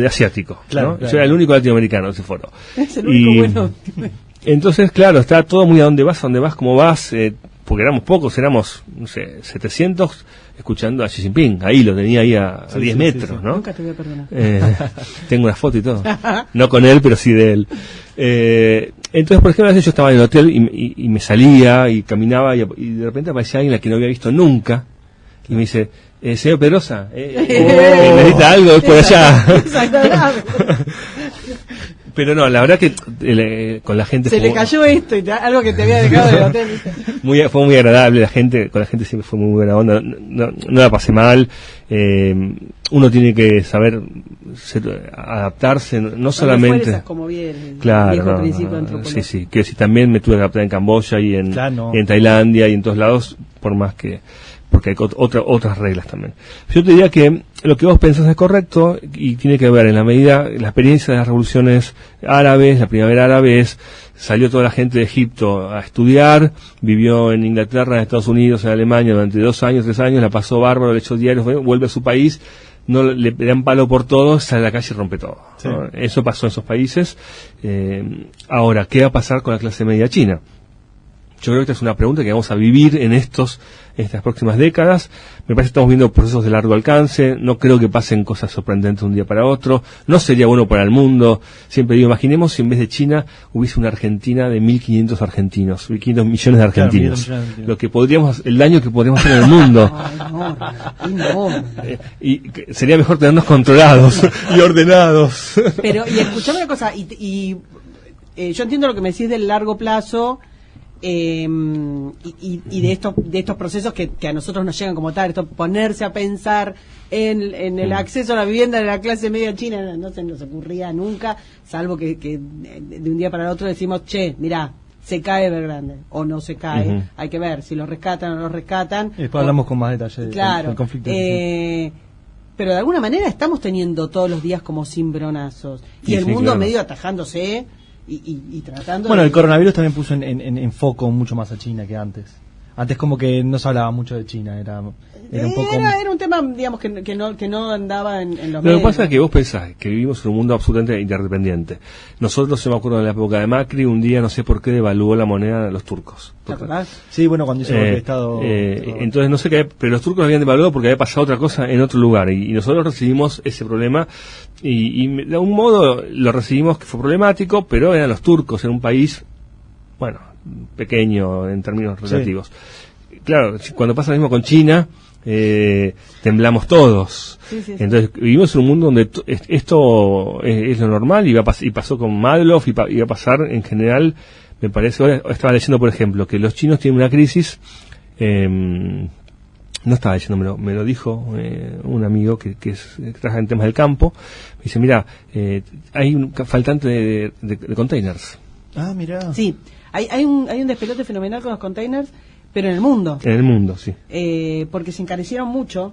asiático, claro, ¿no? Claro. Yo era el único latinoamericano de ese foro. Es el único bueno. Entonces, claro, está todo muy a dónde vas, cómo vas, porque éramos pocos, éramos, no sé, 700 escuchando a Xi Jinping. Ahí lo tenía ahí a 10 metros, sí. ¿no? Nunca te voy a perdonar. Tengo una foto y todo. No con él, pero sí de él. Entonces, por ejemplo, yo estaba en el hotel y me salía y caminaba y de repente aparecía alguien a la que no había visto nunca y me dice, señor Pedrosa, necesita algo por allá. Pero no, la verdad que con la gente... Se le cayó esto, algo que te había dejado en el hotel. Fue muy agradable, con la gente siempre fue muy buena onda, no la pasé mal. uno tiene que saber adaptarse, no solamente... como bien, claro, sí, que si también me tuve que adaptar en Camboya y en Tailandia y en todos lados, por más que... porque hay otras reglas también. Yo te diría que lo que vos pensás es correcto y tiene que ver en la medida, la experiencia de las revoluciones árabes, la primavera árabe salió toda la gente de Egipto a estudiar, vivió en Inglaterra, en Estados Unidos, en Alemania durante 2 años, 3 años, la pasó bárbaro, le echó diarios, vuelve a su país, no le dan palo por todo, sale a la calle y rompe todo. Sí. ¿No? Eso pasó en esos países. Ahora, ¿qué va a pasar con la clase media china? Yo creo que esta es una pregunta que vamos a vivir en estas próximas décadas. Me parece que estamos viendo procesos de largo alcance. No creo que pasen cosas sorprendentes de un día para otro. No sería bueno para el mundo. Siempre digo, imaginemos si en vez de China hubiese una Argentina de 1.500 argentinos, 1.500 millones de argentinos. Claro, lo que el daño que podríamos hacer en el mundo. Y sería mejor tenernos controlados y ordenados. Pero, y escuchame una cosa, yo entiendo lo que me decís del largo plazo. Y de estos procesos que a nosotros nos llegan como tal, esto ponerse a pensar en el acceso a la vivienda de la clase media china no se nos ocurría nunca, salvo que de un día para el otro decimos, mirá, se cae Evergrande o no se cae, hay que ver si lo rescatan o no lo rescatan. Y después hablamos con más detalle del conflicto. Pero de alguna manera estamos teniendo todos los días como cimbronazos y el mundo medio atajándose y tratando. Bueno, el coronavirus también puso en foco mucho más a China que antes. Antes como que no se hablaba mucho de China, era un poco... Era un tema, digamos, que no andaba en los medios. Lo que pasa es que vos pensás que vivimos en un mundo absolutamente interdependiente. Nosotros, yo me acuerdo de la época de Macri, un día no sé por qué devaluó la moneda de los turcos. Sí, bueno, cuando hizo el Estado... entonces no sé qué, pero los turcos habían devaluado porque había pasado otra cosa en otro lugar y nosotros recibimos ese problema y de algún modo lo recibimos que fue problemático, pero eran los turcos, en un país, bueno, pequeño en términos relativos. Sí. Claro, cuando pasa lo mismo con China, temblamos todos. Sí. Entonces vivimos en un mundo donde esto es lo normal y pasó con Madoff y va a pasar en general. Me parece, ahora estaba leyendo por ejemplo que los chinos tienen una crisis, no estaba leyendo, me lo dijo un amigo que trabaja en temas del campo. Me dice, mira, hay un faltante de containers. Ah, mira. Sí. Hay un despelote fenomenal con los containers, pero en el mundo. En el mundo, sí. Porque se encarecieron mucho.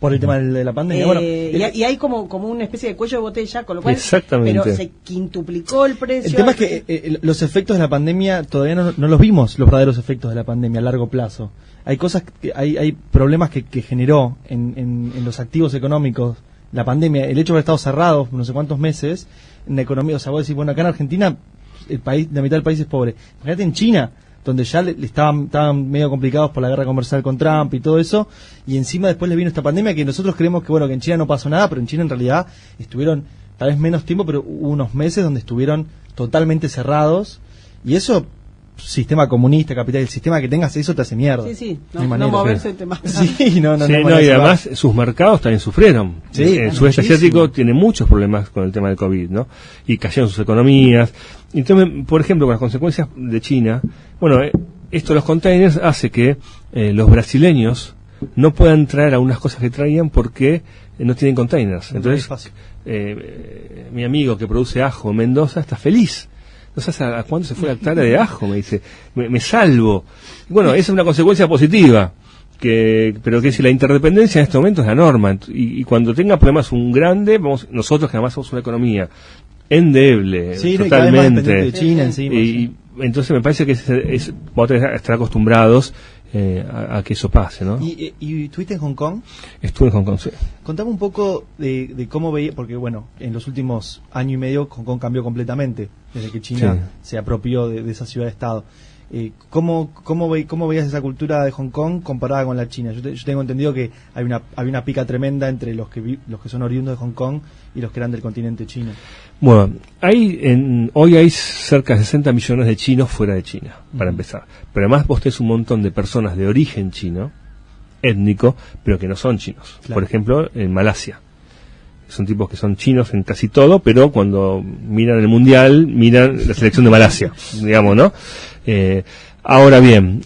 Por el tema de la pandemia. Bueno, y hay como una especie de cuello de botella, con lo cual. Exactamente. Pero se quintuplicó el precio. El tema es que los efectos de la pandemia todavía no los vimos, los verdaderos efectos de la pandemia a largo plazo. Hay cosas, hay problemas que generó en los activos económicos la pandemia. El hecho de haber estado cerrados no sé cuántos meses en la economía. O sea, vos decís, bueno, acá en Argentina la mitad del país es pobre. Imagínate en China, donde ya estaban medio complicados por la guerra comercial con Trump y todo eso, y encima después les vino esta pandemia que nosotros creemos que en China no pasó nada, pero en China en realidad estuvieron tal vez menos tiempo, pero hubo unos meses donde estuvieron totalmente cerrados, y eso, sistema comunista, capital, el sistema que tengas, eso te hace mierda. Sí, no moverse te mata. Sí, no, y además sus mercados también sufrieron. Sí, el sudeste asiático tiene muchos problemas con el tema del COVID, ¿no? Y cayeron sus economías. Entonces, por ejemplo, con las consecuencias de China, esto de los containers hace que los brasileños no puedan traer algunas cosas que traían porque no tienen containers. Entonces, mi amigo que produce ajo en Mendoza está feliz. No sabes a cuánto se fue la hectárea de ajo, me dice, me salvo. Bueno, esa es una consecuencia positiva, pero que si la interdependencia en este momento es la norma, y cuando tenga problemas un grande, nosotros que además somos una economía endeble, totalmente, de China encima, y entonces me parece que vamos a estar acostumbrados a que eso pase, ¿no? ¿Y estuviste en Hong Kong? Estuve en Hong Kong, sí. Contame un poco de cómo veía, porque en los últimos año y medio Hong Kong cambió completamente, desde que China se apropió de esa ciudad-estado. ¿Cómo veías esa cultura de Hong Kong comparada con la China? Yo tengo entendido que hay una pica tremenda entre los que son oriundos de Hong Kong y los que eran del continente chino. Bueno, hoy hay cerca de 60 millones de chinos fuera de China, para empezar. Pero además vos tenés un montón de personas de origen chino, étnico, pero que no son chinos. Claro. Por ejemplo, en Malasia. Son tipos que son chinos en casi todo, pero cuando miran el mundial, miran la selección de Malasia, digamos, ¿no? Ahora bien,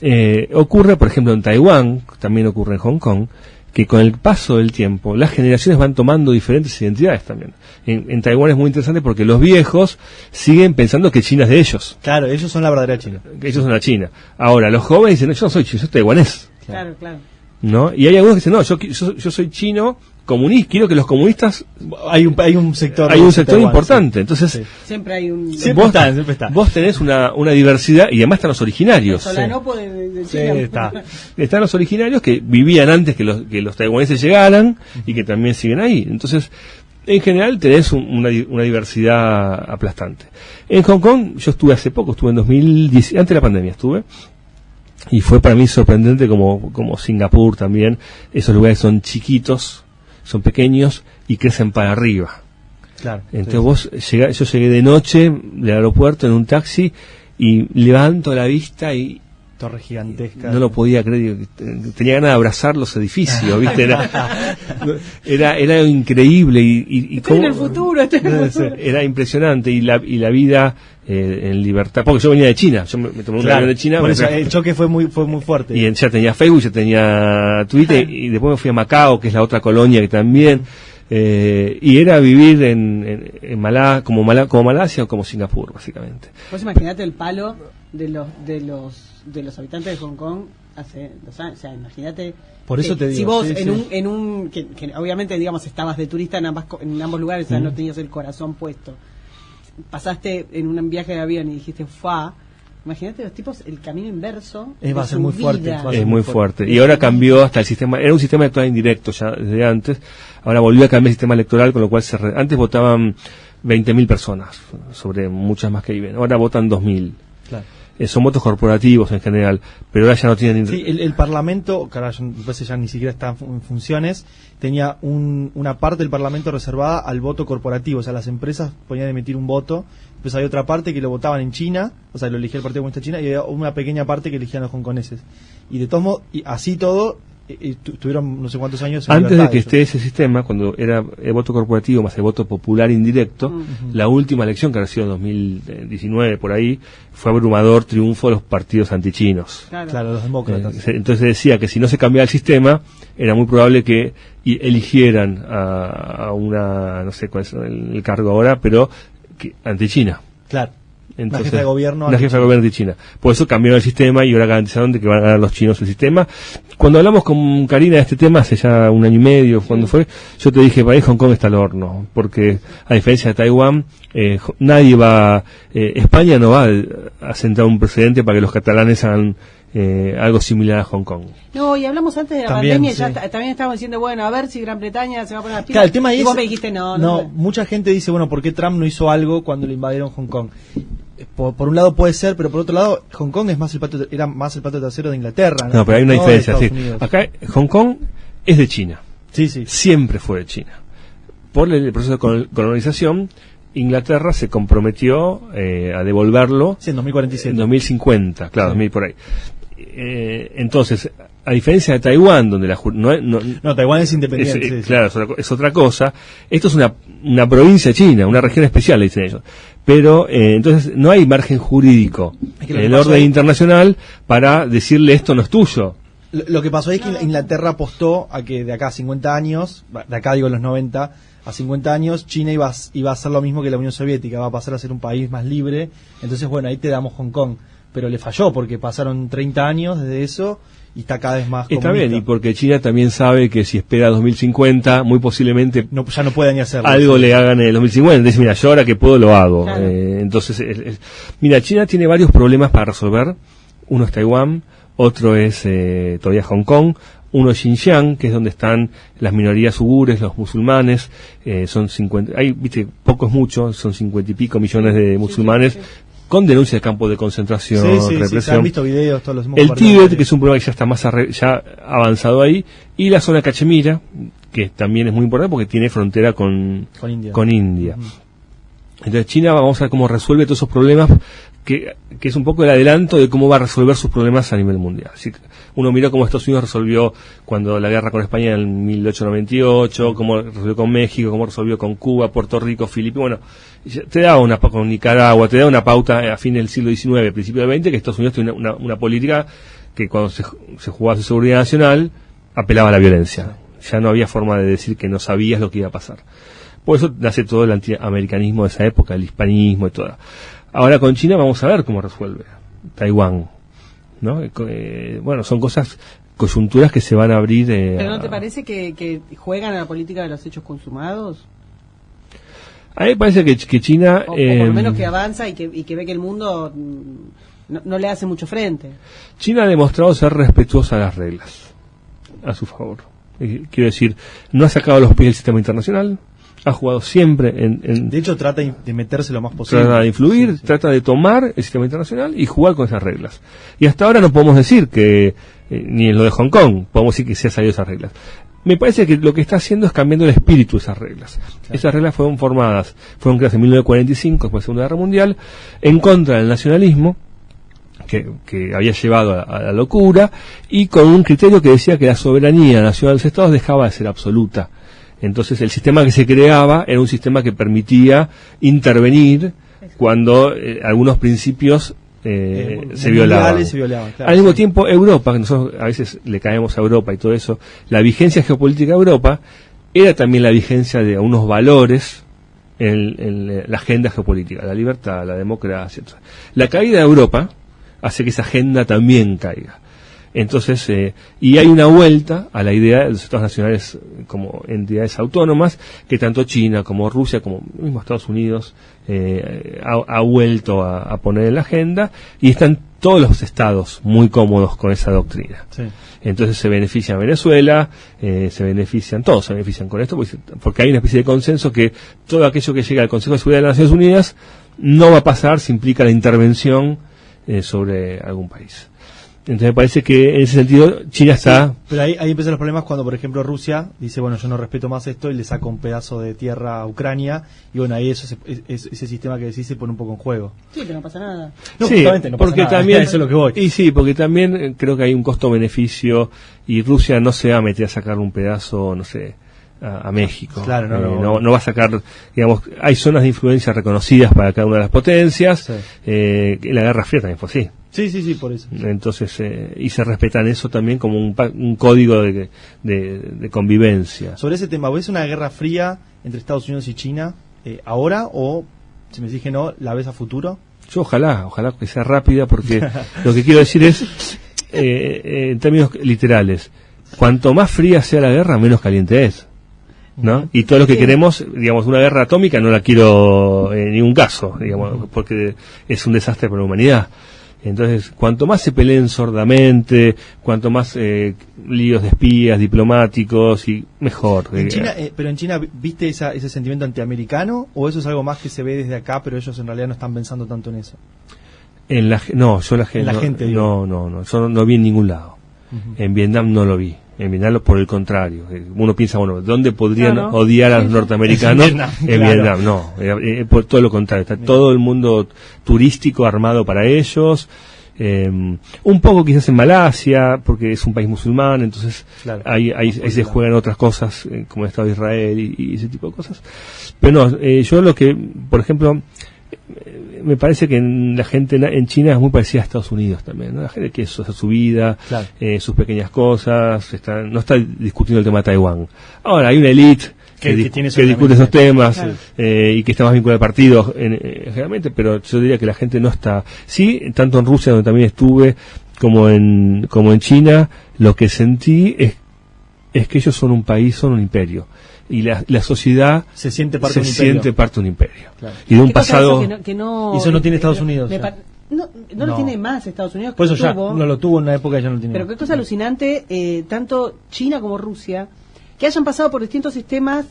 ocurre, por ejemplo, en Taiwán, también ocurre en Hong Kong, que con el paso del tiempo las generaciones van tomando diferentes identidades también. En Taiwán es muy interesante porque los viejos siguen pensando que China es de ellos. Claro, ellos son la verdadera China. Que ellos son la China. Ahora, los jóvenes dicen, no, yo no soy chino, yo soy taiwanés. Claro. ¿No? Y hay algunos que dicen, no, yo soy chino comunista, quiero que los comunistas... Hay un sector Taiwán, importante, sí. Entonces... Sí. Siempre hay un... Siempre está. Vos tenés una diversidad, y además están los originarios. El Solanopo de China. Están los originarios que vivían antes que los taiwaneses llegaran, y que también siguen ahí. Entonces, en general tenés una diversidad aplastante. En Hong Kong, yo estuve hace poco, estuve en 2010, antes de la pandemia estuve, y fue para mí sorprendente como Singapur también. Esos lugares son chiquitos, son pequeños y crecen para arriba. Claro. Entonces yo llegué de noche del aeropuerto en un taxi y levanto la vista y torre gigantesca. No lo podía creer, tenía ganas de abrazar los edificios, ¿viste? Era increíble y estoy en el futuro. Era impresionante y la vida en libertad, porque yo venía de China, yo me tomé un avión de China. Por eso el choque fue muy fuerte. Y ya tenía Facebook, ya tenía Twitter y después me fui a Macao, que es la otra colonia que también. Y era vivir en como Malasia o como Singapur, básicamente. Pues imagínate el palo de los habitantes de Hong Kong hace 2 años. O sea, imagínate. Por eso te digo. Si vos en un que obviamente digamos estabas de turista en ambos lugares, o sea, no tenías el corazón puesto. Pasaste en un viaje de avión y dijiste ¡fa! Imagínate los tipos, el camino inverso. Va a ser muy fuerte. Es muy fuerte. Y ahora cambió hasta el sistema, era un sistema electoral indirecto ya desde antes, ahora volvió a cambiar el sistema electoral, con lo cual antes votaban 20.000 personas, sobre muchas más que viven, ahora votan 2.000. Claro. Son votos corporativos en general, pero ahora ya no tienen... Sí, el Parlamento, que ahora me parece ya ni siquiera está en funciones, tenía una parte del Parlamento reservada al voto corporativo, o sea, las empresas podían emitir un voto, después hay otra parte que lo votaban en China, o sea, lo elegía el Partido Comunista China, y había una pequeña parte que elegían los hongkoneses. Y de todos modos, y así todo, tuvieron no sé cuántos años... Antes de que esté ese sistema, cuando era el voto corporativo más el voto popular indirecto, la última elección, que ha sido en 2019, por ahí, fue abrumador triunfo de los partidos antichinos. Claro, los demócratas. Entonces decía que si no se cambiaba el sistema, era muy probable que eligieran a una, no sé cuál es el cargo ahora, pero anti-China. Claro. Entonces, una jefa de gobierno de China. Por eso cambiaron el sistema y ahora garantizaron de que van a ganar los chinos el sistema. Cuando hablamos con Karina de este tema, hace ya 1 año y medio, cuando fue, yo te dije, para ahí Hong Kong está al horno, porque a diferencia de Taiwán, nadie va, España no va a sentar un precedente para que los catalanes hagan algo similar a Hong Kong. No, y hablamos antes de la también, pandemia, sí. también estábamos diciendo, bueno, a ver si Gran Bretaña se va a poner las pilas. Claro, el tema y es, vos me dijiste no. Mucha gente dice, bueno, ¿por qué Trump no hizo algo cuando le invadieron Hong Kong? Por un lado puede ser, pero por otro lado, Hong Kong era más el patio trasero de Inglaterra. No, pero hay una diferencia. Sí. Acá Hong Kong es de China. Sí. Siempre fue de China. Por el proceso de colonización, Inglaterra se comprometió a devolverlo. Sí, en 2047. En 2050, claro, sí. 2000 por ahí. Entonces, a diferencia de Taiwán, donde no, Taiwán es independiente. Claro, es otra cosa. Esto es una provincia china, una región especial, le dicen ellos. Pero, entonces, no hay margen jurídico en el orden internacional para decirle esto no es tuyo. Lo que pasó es que Inglaterra apostó a que de acá a 50 años, de acá digo los 90, a 50 años, China iba a hacer lo mismo que la Unión Soviética, va a pasar a ser un país más libre. Entonces, bueno, ahí te damos Hong Kong. Pero le falló porque pasaron 30 años desde eso y está cada vez más comunista. Está bien, y porque China también sabe que si espera 2050, muy posiblemente ya no puede ni hacerlo. Algo le hagan en el 2050. Dice, mira, yo ahora que puedo lo hago. Claro. Entonces, mira, China tiene varios problemas para resolver. Uno es Taiwán, otro es todavía Hong Kong, uno es Xinjiang, que es donde están las minorías uigures, los musulmanes. Son 50, viste, poco es mucho, son 50 y pico millones de musulmanes. Sí. Con denuncias de campos de concentración, represión. Se han visto videos, todos los hemos el Tíbet, que es un problema que ya está más ya avanzado ahí, y la zona Cachemira, que también es muy importante porque tiene frontera con India. Entonces China, vamos a ver cómo resuelve todos esos problemas, que es un poco el adelanto de cómo va a resolver sus problemas a nivel mundial. Así que uno miró cómo Estados Unidos resolvió cuando la guerra con España en 1898, cómo resolvió con México, cómo resolvió con Cuba, Puerto Rico, Filipinas. Bueno, te da con Nicaragua, te da una pauta a fin del siglo XIX, principio del XX, que Estados Unidos tiene una política que cuando se jugaba su seguridad nacional apelaba a la violencia. Ya no había forma de decir que no sabías lo que iba a pasar. Por eso nace todo el antiamericanismo de esa época, el hispanismo y todo. Ahora con China vamos a ver cómo resuelve Taiwán, ¿no? Bueno, son coyunturas que se van a abrir. ¿Pero no te parece que juegan a la política de los hechos consumados? A mí me parece que China... O por lo menos que avanza y que ve que el mundo no le hace mucho frente. China ha demostrado ser respetuosa de las reglas a su favor. Quiero decir, no ha sacado los pies del sistema internacional, ha jugado siempre De hecho, trata de meterse lo más posible. Trata de influir, sí. Trata de tomar el sistema internacional y jugar con esas reglas. Y hasta ahora no podemos decir que, ni en lo de Hong Kong, podemos decir que se ha salido esas reglas. Me parece que lo que está haciendo es cambiando el espíritu de esas reglas. Claro. Esas reglas fueron creadas en 1945, después de la Segunda Guerra Mundial, en contra del nacionalismo, que había llevado a la locura, y con un criterio que decía que la soberanía nacional de los estados dejaba de ser absoluta. Entonces el sistema que se creaba era un sistema que permitía intervenir cuando algunos principios se violaban. Claro, al mismo tiempo Europa, que nosotros a veces le caemos a Europa y todo eso, la vigencia geopolítica de Europa era también la vigencia de unos valores en la agenda geopolítica, la libertad, la democracia, etc. La caída de Europa hace que esa agenda también caiga. Entonces, y hay una vuelta a la idea de los estados nacionales como entidades autónomas, que tanto China como Rusia, como mismo Estados Unidos, ha vuelto a poner en la agenda, y están todos los estados muy cómodos con esa doctrina. Sí. Entonces se beneficia Venezuela, todos se benefician con esto, porque hay una especie de consenso que todo aquello que llega al Consejo de Seguridad de las Naciones Unidas no va a pasar si implica la intervención sobre algún país. Entonces me parece que en ese sentido China está... Sí, pero ahí empiezan los problemas cuando, por ejemplo, Rusia dice, bueno, yo no respeto más esto, y le saca un pedazo de tierra a Ucrania, y bueno, ahí ese sistema que decís se pone un poco en juego. Sí, que no pasa nada. No, sí, justamente no pasa porque nada. También, eso es lo que voy. Y sí, porque también creo que hay un costo-beneficio, y Rusia no se va a meter a sacar un pedazo, no sé, a México. Claro, no va a sacar, digamos, hay zonas de influencia reconocidas para cada una de las potencias. Sí. La Guerra Fría también fue así. Sí, por eso. Entonces, y se respetan eso también como un código de convivencia. Sobre ese tema, ¿ves una guerra fría entre Estados Unidos y China ahora, o, si me dije no, la ves a futuro? Yo ojalá que sea rápida, porque lo que quiero decir es, en términos literales, cuanto más fría sea la guerra, menos caliente es, ¿no? Y todo lo que queremos, digamos, una guerra atómica no la quiero en ningún caso, digamos, porque es un desastre para la humanidad. Entonces, cuanto más se peleen sordamente, cuanto más líos de espías, diplomáticos, y mejor. Pero en China, ¿viste ese sentimiento antiamericano? ¿O eso es algo más que se ve desde acá, pero ellos en realidad no están pensando tanto en eso? Yo no vi en ningún lado. Uh-huh. En Vietnam no lo vi. En Vietnam, por el contrario. Uno piensa, bueno, ¿dónde podrían odiar a los norteamericanos? En Vietnam, no. Por todo lo contrario. Está todo el mundo turístico armado para ellos. Un poco quizás en Malasia, porque es un país musulmán, entonces ahí se juegan otras cosas, como el Estado de Israel y ese tipo de cosas. Pero no, yo lo que, por ejemplo, me parece que la gente en China es muy parecida a Estados Unidos también, ¿no? La gente que hace su vida, sus pequeñas cosas, no está discutiendo el tema de Taiwán. Ahora, hay una élite que discute esos temas, y que está más vinculada al partido generalmente, pero yo diría que la gente no está. Sí, tanto en Rusia, donde también estuve, como en China, lo que sentí es que ellos son un país, son un imperio. Y la sociedad se siente parte de un imperio. Claro. Y de un pasado... y eso no tiene Estados Unidos. No lo tiene más Estados Unidos. Por eso ya no lo tuvo en una época, ya no lo tiene. Pero qué cosa alucinante, tanto China como Rusia, que hayan pasado por distintos sistemas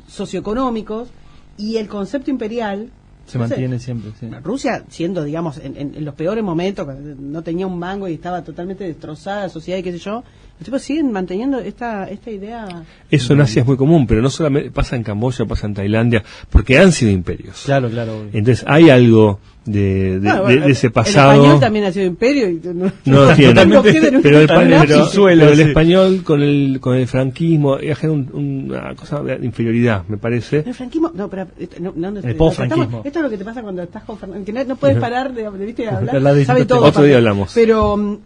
socioeconómicos, y el concepto imperial se mantiene siempre. Sí. Rusia, siendo, digamos, en los peores momentos, no tenía un mango y estaba totalmente destrozada la sociedad y qué sé yo, los tipos siguen manteniendo esta idea. Eso en Asia es muy común, pero no solamente pasa en Camboya, pasa en Tailandia, porque han sido imperios. Claro. Entonces hay algo de ese pasado. El español también ha sido imperio y no tiene. Pero el sí. español con el franquismo ha una cosa de inferioridad, me parece. El franquismo, el post-franquismo. Esto es lo que te pasa cuando estás con Fernando, que no puedes parar de hablar, sabe todo. Otro día hablamos. Pero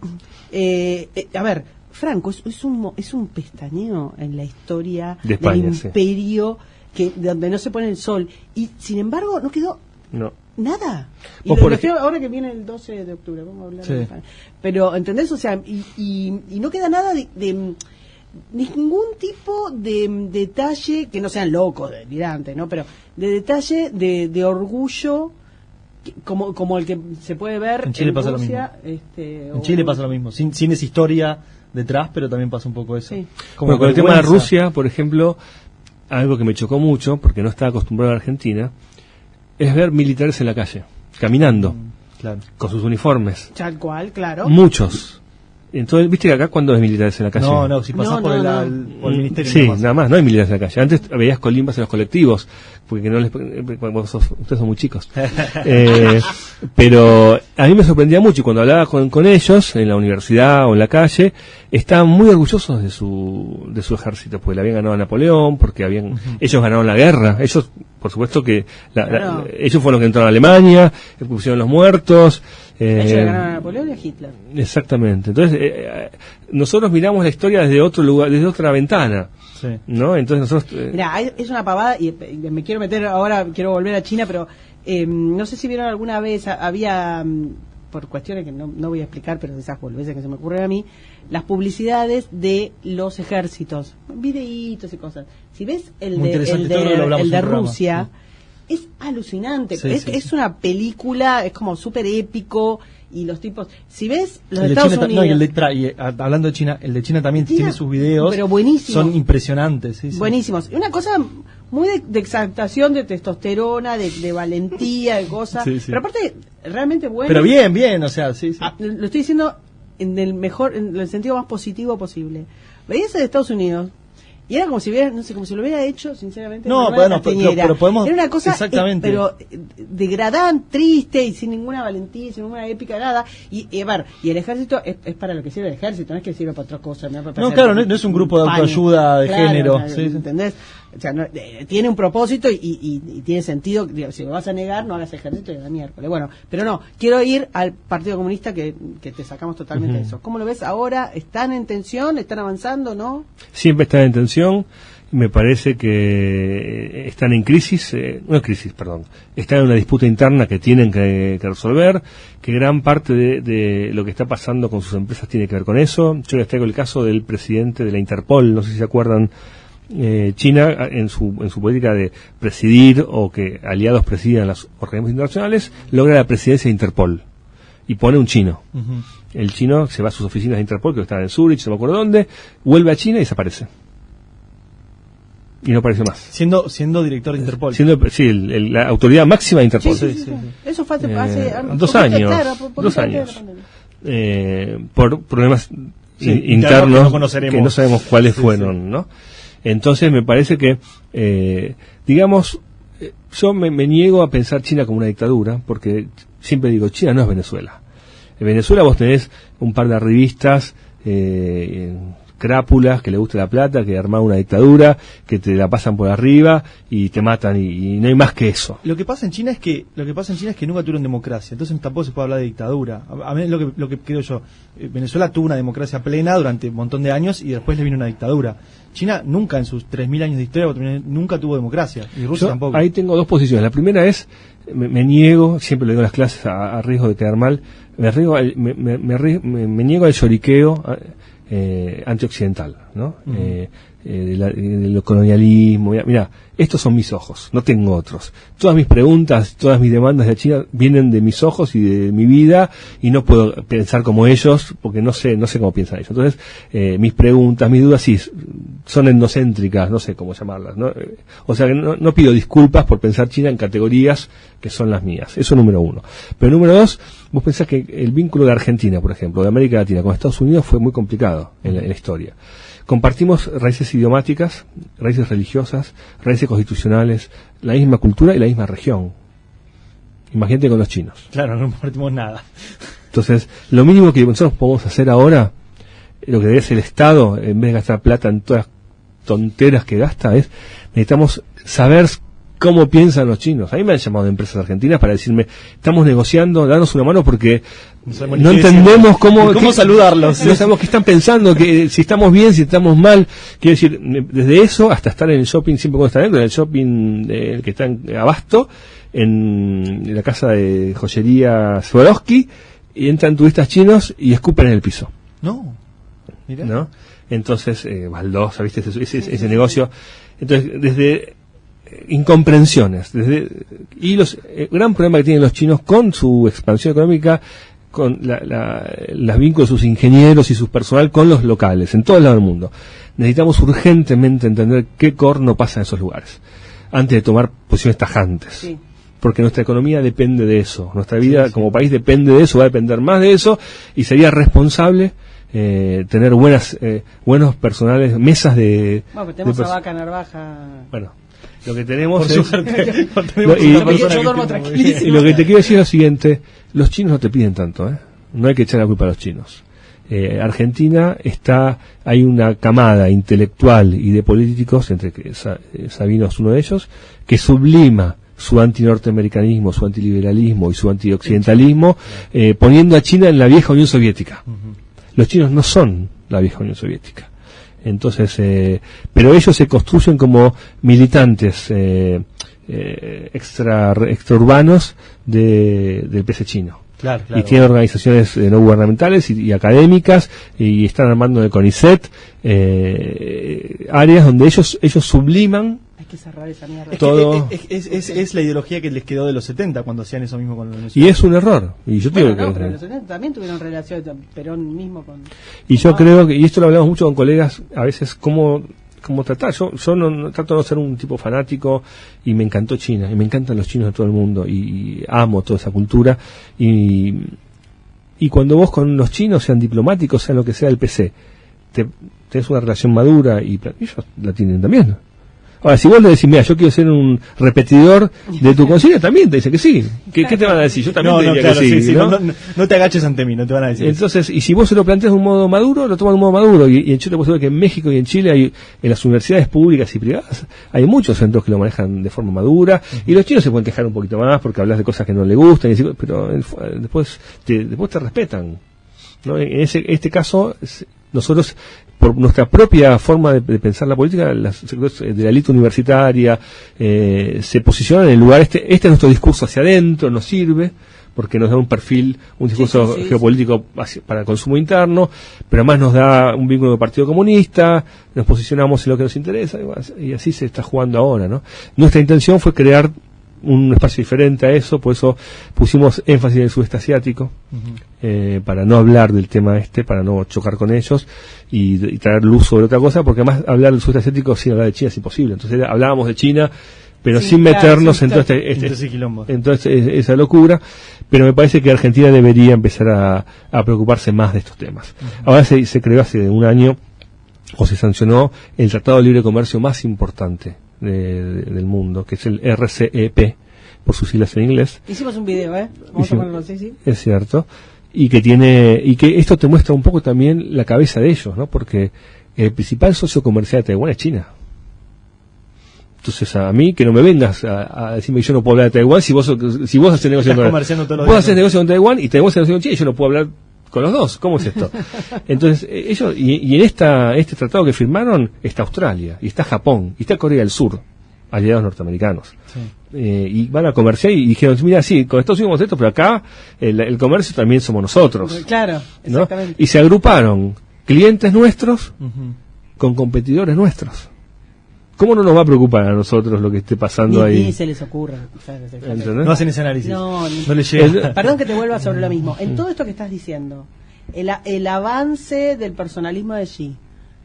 a ver, Franco es un pestañeo en la historia de España, del imperio, que donde no se pone el sol, y sin embargo no quedó nada. Y ahora que viene el 12 de octubre, vamos a hablar de España. Pero, ¿entendés? O sea, y no queda nada de ningún tipo de detalle, que no sean locos, delirantes, ¿no? Pero de detalle de orgullo, como el que se puede ver en Chile. Pasa Rusia, lo mismo. En Chile pasa lo mismo, sin esa historia detrás, pero también pasa un poco eso. Sí. Como con el tema de Rusia, por ejemplo, algo que me chocó mucho, porque no estaba acostumbrado a Argentina, es ver militares en la calle, caminando, claro, con sus uniformes. Tal cual, claro. Muchos. Entonces, ¿viste que acá cuando ves militares en la calle? No, si pasás por el ministerio. Sí, nada más, no hay militares en la calle. Antes veías colimbas en los colectivos, porque no les, ustedes son muy chicos. Pero a mí me sorprendía mucho, y cuando hablaba con ellos, en la universidad o en la calle, estaban muy orgullosos de su ejército, porque le habían ganado a Napoleón, porque ellos ganaron la guerra. Ellos, por supuesto que ellos fueron los que entraron a Alemania, pusieron los muertos. Ellos le ganaron a Napoleón y a Hitler. Exactamente. Entonces, nosotros miramos la historia desde otro lugar, desde otra ventana. Sí. ¿No? Entonces nosotros... Mira, es una pavada, y me quiero meter ahora, quiero volver a China, pero no sé si vieron alguna vez, había, por cuestiones que no voy a explicar, pero de esas boludeces que se me ocurren a mí, las publicidades de los ejércitos, videitos y cosas. Si ves el de Rusia, es alucinante, es una película, es como súper épico, y los tipos, si ves los de Estados Unidos, hablando de China, el de China también tiene sus videos, pero buenísimos, son impresionantes, buenísimos, y una cosa muy de exaltación, de testosterona, de valentía, de cosas, pero aparte realmente bueno, pero bien, o sea, lo estoy diciendo en el sentido más positivo posible. Veías de Estados Unidos y era como si hubiera, no sé, como si lo hubiera hecho, sinceramente. Pero podemos, era una cosa, exactamente, pero degradante, triste, y sin ninguna valentía, sin ninguna épica, nada. Y el ejército es para lo que sirve el ejército, no es que sirve para otra cosa. No es un grupo de autoayuda de género. ¿Entendés? O sea, tiene un propósito y tiene sentido. Digamos, si me vas a negar, no hagas ejército y a la miércoles. Bueno, pero no, quiero ir al Partido Comunista, que te sacamos totalmente de eso. ¿Cómo lo ves ahora? ¿Están en tensión? ¿Están avanzando? ¿No? Siempre están en tensión. Me parece que están en crisis, están en una disputa interna que tienen que resolver, que gran parte de lo que está pasando con sus empresas tiene que ver con eso. Yo les traigo el caso del presidente de la Interpol, no sé si se acuerdan. China, en su política de presidir o que aliados presidan los organismos internacionales, logra la presidencia de Interpol y pone un chino. El chino se va a sus oficinas de Interpol, que están en Zurich, no me acuerdo dónde, vuelve a China y desaparece. Y no apareció más. Siendo director de Interpol. La autoridad máxima de Interpol. Sí. Eso fue hace 2 años. Por problemas internos que no sabemos cuáles fueron, ¿no? Entonces me parece que, yo me niego a pensar China como una dictadura, porque siempre digo, China no es Venezuela. En Venezuela vos tenés un par de arribistas, crápulas, que le gusta la plata, que arman una dictadura, que te la pasan por arriba y te matan, y no hay más que eso. Lo que pasa en China es que nunca tuvieron democracia, entonces tampoco se puede hablar de dictadura. A mí lo que creo yo, Venezuela tuvo una democracia plena durante un montón de años y después le vino una dictadura. China nunca, en sus 3.000 años de historia, nunca tuvo democracia, y Rusia tampoco. Ahí tengo 2 posiciones. La primera es, me niego, siempre lo digo en las clases a riesgo de quedar mal, me niego al lloriqueo antioccidental, ¿no? Del colonialismo. Mira, estos son mis ojos, no tengo otros. Todas mis preguntas, todas mis demandas de China vienen de mis ojos y de mi vida, y no puedo pensar como ellos, porque no sé cómo piensan ellos. Entonces, mis preguntas, mis dudas sí son endocéntricas, no sé cómo llamarlas, ¿no? O sea que no pido disculpas por pensar China en categorías que son las mías. Eso número 1. Pero número 2, vos pensás que el vínculo de Argentina, por ejemplo, de América Latina con Estados Unidos fue muy complicado en la historia. Compartimos raíces idiomáticas, raíces religiosas, raíces constitucionales, la misma cultura y la misma región. Imagínate con los chinos. Claro, no compartimos nada. Entonces, lo mínimo que nosotros podemos hacer ahora, lo que debe hacer el Estado, en vez de gastar plata en todas las tonteras que gasta, es necesitamos saber cómo piensan los chinos. A mí me han llamado de empresas argentinas para decirme, estamos negociando, danos una mano porque no entendemos cómo saludarlos. No sabemos qué están pensando, que si estamos bien, si estamos mal. Quiero decir, desde eso hasta estar en el shopping, siempre cuando está dentro, en el shopping que está en Abasto, en la casa de joyería Swarovski, y entran turistas chinos y escupen en el piso. No, mirá. ¿No? Entonces, baldosa, ¿viste? Ese negocio. Entonces, desde incomprensiones, y el gran problema que tienen los chinos con su expansión económica, con las vínculos de sus ingenieros y su personal con los locales, en todo el lado del mundo. Necesitamos urgentemente entender qué corno pasa en esos lugares, antes de tomar posiciones tajantes. Sí. Porque nuestra economía depende de eso, nuestra vida como país depende de eso, va a depender más de eso, y sería responsable tener buenos personales, mesas de... Bueno, pero tenemos a Vaca Narvaja... Bueno, lo que tenemos es... y lo que te quiero decir es lo siguiente, los chinos no te piden tanto, no hay que echar la culpa a los chinos. Argentina hay una camada intelectual y de políticos, entre que Sabino es uno de ellos, que sublima su antinorteamericanismo, su antiliberalismo y su antioccidentalismo, poniendo a China en la vieja Unión Soviética. Los chinos no son la vieja Unión Soviética. Entonces, pero ellos se construyen como militantes extraurbanos del PC chino. Claro. Y tienen organizaciones no gubernamentales y académicas, y están armando de CONICET áreas donde ellos subliman. Hay que cerrar esa mierda. Todo. Es la ideología que les quedó de los 70 cuando hacían eso mismo con los... Y es un error. Y yo pero en los 70 también tuvieron relación Perón mismo con... Y yo creo que, y esto lo hablamos mucho con colegas, a veces cómo tratar. Yo no trato de no ser un tipo fanático, y me encantó China, y me encantan los chinos de todo el mundo, y amo toda esa cultura, y cuando vos con los chinos, sean diplomáticos, sean lo que sea el PC, tenés una relación madura, y ellos la tienen también. Ahora, si vos le decís, mira, yo quiero ser un repetidor de tu concilio, también te dicen que sí. ¿Qué te van a decir? Yo también te diría que sí. No te agaches ante mí, no te van a decir. Entonces, y si vos se lo planteas de un modo maduro, lo toman de un modo maduro. Y yo te puedo decir que en México y en Chile, en las universidades públicas y privadas, hay muchos centros que lo manejan de forma madura. Y los chinos se pueden quejar un poquito más porque hablas de cosas que no les gustan, pero después te respetan, ¿no? En este caso, nosotros, por nuestra propia forma de pensar la política, las sectores de la élite universitaria se posicionan en el lugar, este es nuestro discurso hacia adentro, nos sirve, porque nos da un perfil, un discurso geopolítico para consumo interno, pero además nos da un vínculo con el Partido Comunista, nos posicionamos en lo que nos interesa, y así se está jugando ahora, ¿no? Nuestra intención fue crear un espacio diferente a eso, por eso pusimos énfasis en el sudeste asiático, para no hablar del tema para no chocar con ellos y traer luz sobre otra cosa, porque además hablar del sudeste asiático sin hablar de China es imposible. Entonces hablábamos de China, pero sin meternos en todo esa locura. Pero me parece que Argentina debería empezar a preocuparse más de estos temas. Ahora se creó hace un año, o se sancionó, el Tratado de Libre Comercio más importante del mundo, que es el RCEP, por sus siglas en inglés. Hicimos un video, vamos a ponerlo así, sí. Es cierto. Y que esto te muestra un poco también la cabeza de ellos, ¿no? Porque el principal socio comercial de Taiwán es China. Entonces, a mí, que no me vengas a decirme que yo no puedo hablar de Taiwán si vos haces negocio con Taiwán y Taiwán hace negocio con China, y yo no puedo hablar con los dos. ¿Cómo es esto? Entonces, ellos, y en este tratado que firmaron, está Australia, y está Japón, y está Corea del Sur, aliados norteamericanos. Sí. Y van a comerciar y dijeron, mira, sí, con Estados Unidos esto, pero acá el comercio también somos nosotros. Claro, exactamente. ¿No? Y se agruparon clientes nuestros con competidores nuestros. ¿Cómo no nos va a preocupar a nosotros lo que esté pasando ahí? Ni se les ocurra. No hacen ese análisis. No les llega. Perdón que te vuelva sobre lo mismo. En todo esto que estás diciendo, el avance del personalismo de Xi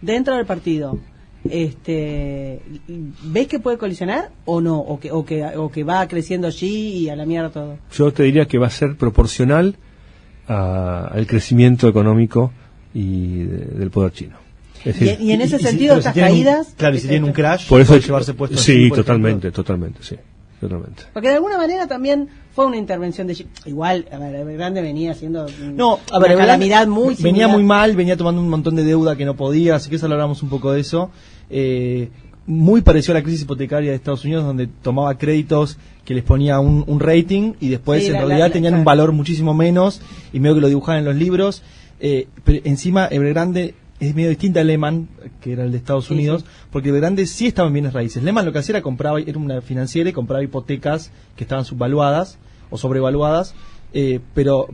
dentro del partido, ¿ves que puede colisionar o no? O que va creciendo Xi y a la mierda todo. Yo te diría que va a ser proporcional al crecimiento económico y del poder chino. Decir, y en ese sentido, estas caídas... Claro, y si tienen un crash, por eso llevarse puesto. Sí, totalmente. Porque de alguna manera también fue una intervención de... Igual, a ver, Evergrande venía haciendo una calamidad muy similar. Venía muy mal, venía tomando un montón de deuda que no podía, así que eso hablamos un poco de eso. muy parecido a la crisis hipotecaria de Estados Unidos, donde tomaba créditos que les ponía un rating y después en realidad tenían un valor muchísimo menos y medio que lo dibujaban en los libros. Pero encima Evergrande es medio distinta a Lehman, que era el de Estados Unidos, porque Evergrande sí estaba en bienes raíces. Lehman lo que hacía era una financiera y compraba hipotecas que estaban subvaluadas o sobrevaluadas, pero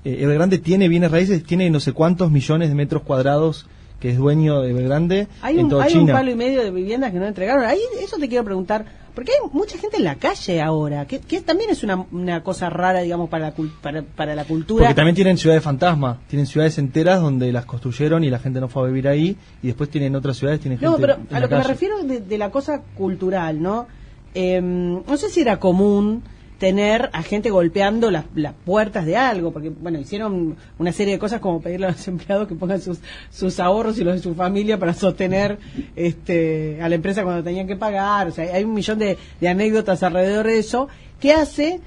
Evergrande tiene bienes raíces, tiene no sé cuántos millones de metros cuadrados que es dueño de Evergrande en toda China. Hay un palo y medio de viviendas que no entregaron. Ahí eso te quiero preguntar, porque hay mucha gente en la calle ahora, que también es una cosa rara, digamos, para la cultura. Porque también tienen ciudades fantasma, tienen ciudades enteras donde las construyeron y la gente no fue a vivir ahí, y después tienen otras ciudades, tienen gente. No, pero en a la lo que me calle. refiero de la cosa cultural, ¿no? No sé si era común tener a gente golpeando las puertas de algo, porque bueno, hicieron una serie de cosas como pedirle a los empleados que pongan sus ahorros y los de su familia para sostener a la empresa cuando tenían que pagar. O sea, hay un millón de anécdotas alrededor de eso que hace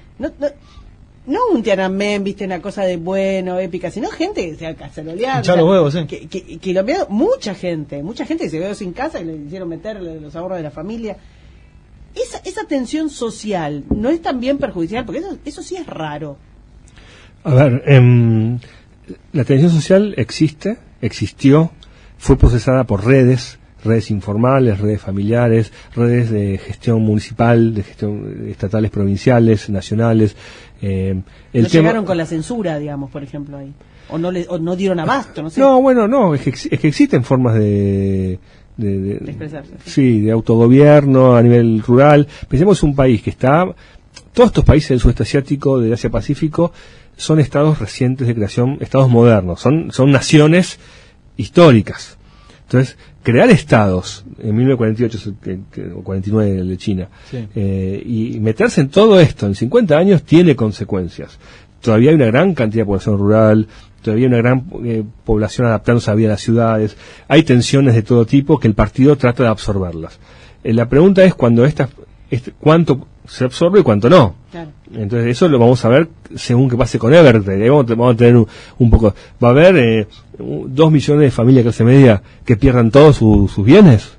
no un Tiananmen, viste, una cosa de bueno, épica, sino gente que se caceroleada, Hinchar los huevos, que lo veo, mucha gente que se quedó sin casa y le hicieron meter los ahorros de la familia. Esa tensión social no es también perjudicial, porque eso sí es raro. A ver, la tensión social existió, fue procesada por redes informales, redes familiares, redes de gestión municipal, de gestión estatales, provinciales, nacionales. Llegaron con la censura, digamos, por ejemplo, ahí. O no dieron abasto, no sé. No, bueno, no, es que existen formas de expresarse. Sí, de autogobierno a nivel rural. Pensemos un país que todos estos países del sudeste asiático, de Asia Pacífico, son estados recientes de creación, estados modernos, son naciones históricas. Entonces, crear estados en 1948 o 49 de China, y meterse en todo esto en 50 años tiene consecuencias. Todavía hay una gran cantidad de población rural, todavía hay una gran población adaptándose a la vida en las ciudades, hay tensiones de todo tipo que el partido trata de absorberlas. La pregunta es cuánto se absorbe y cuánto no. Claro. Entonces eso lo vamos a ver según que pase con Evergrande. Vamos a tener un poco, va a haber 2 millones de familias de clase media que pierdan todos sus bienes.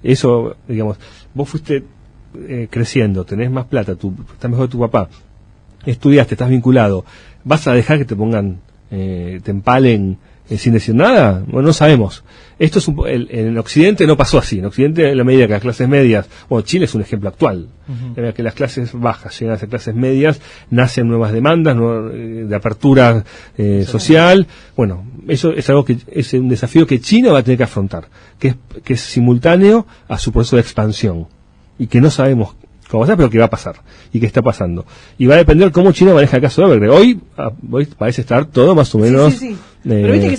Eso, digamos, vos fuiste creciendo, tenés más plata, estás mejor que tu papá, estudiaste, estás vinculado, ¿vas a dejar que te pongan, te empalen sin decir nada? Bueno, no sabemos. Esto es en Occidente no pasó así. En Occidente, en la medida que las clases medias, bueno, Chile es un ejemplo actual, en la que las clases bajas llegan a ser clases medias, nacen nuevas demandas de apertura social. Bueno, eso es algo que es un desafío que China va a tener que afrontar, que es simultáneo a su proceso de expansión y que no sabemos cómo va a ser, pero que va a pasar y que está pasando. Y va a depender cómo China maneja el caso de Evergrande. Hoy parece estar todo más o menos. Sí. Pero viste que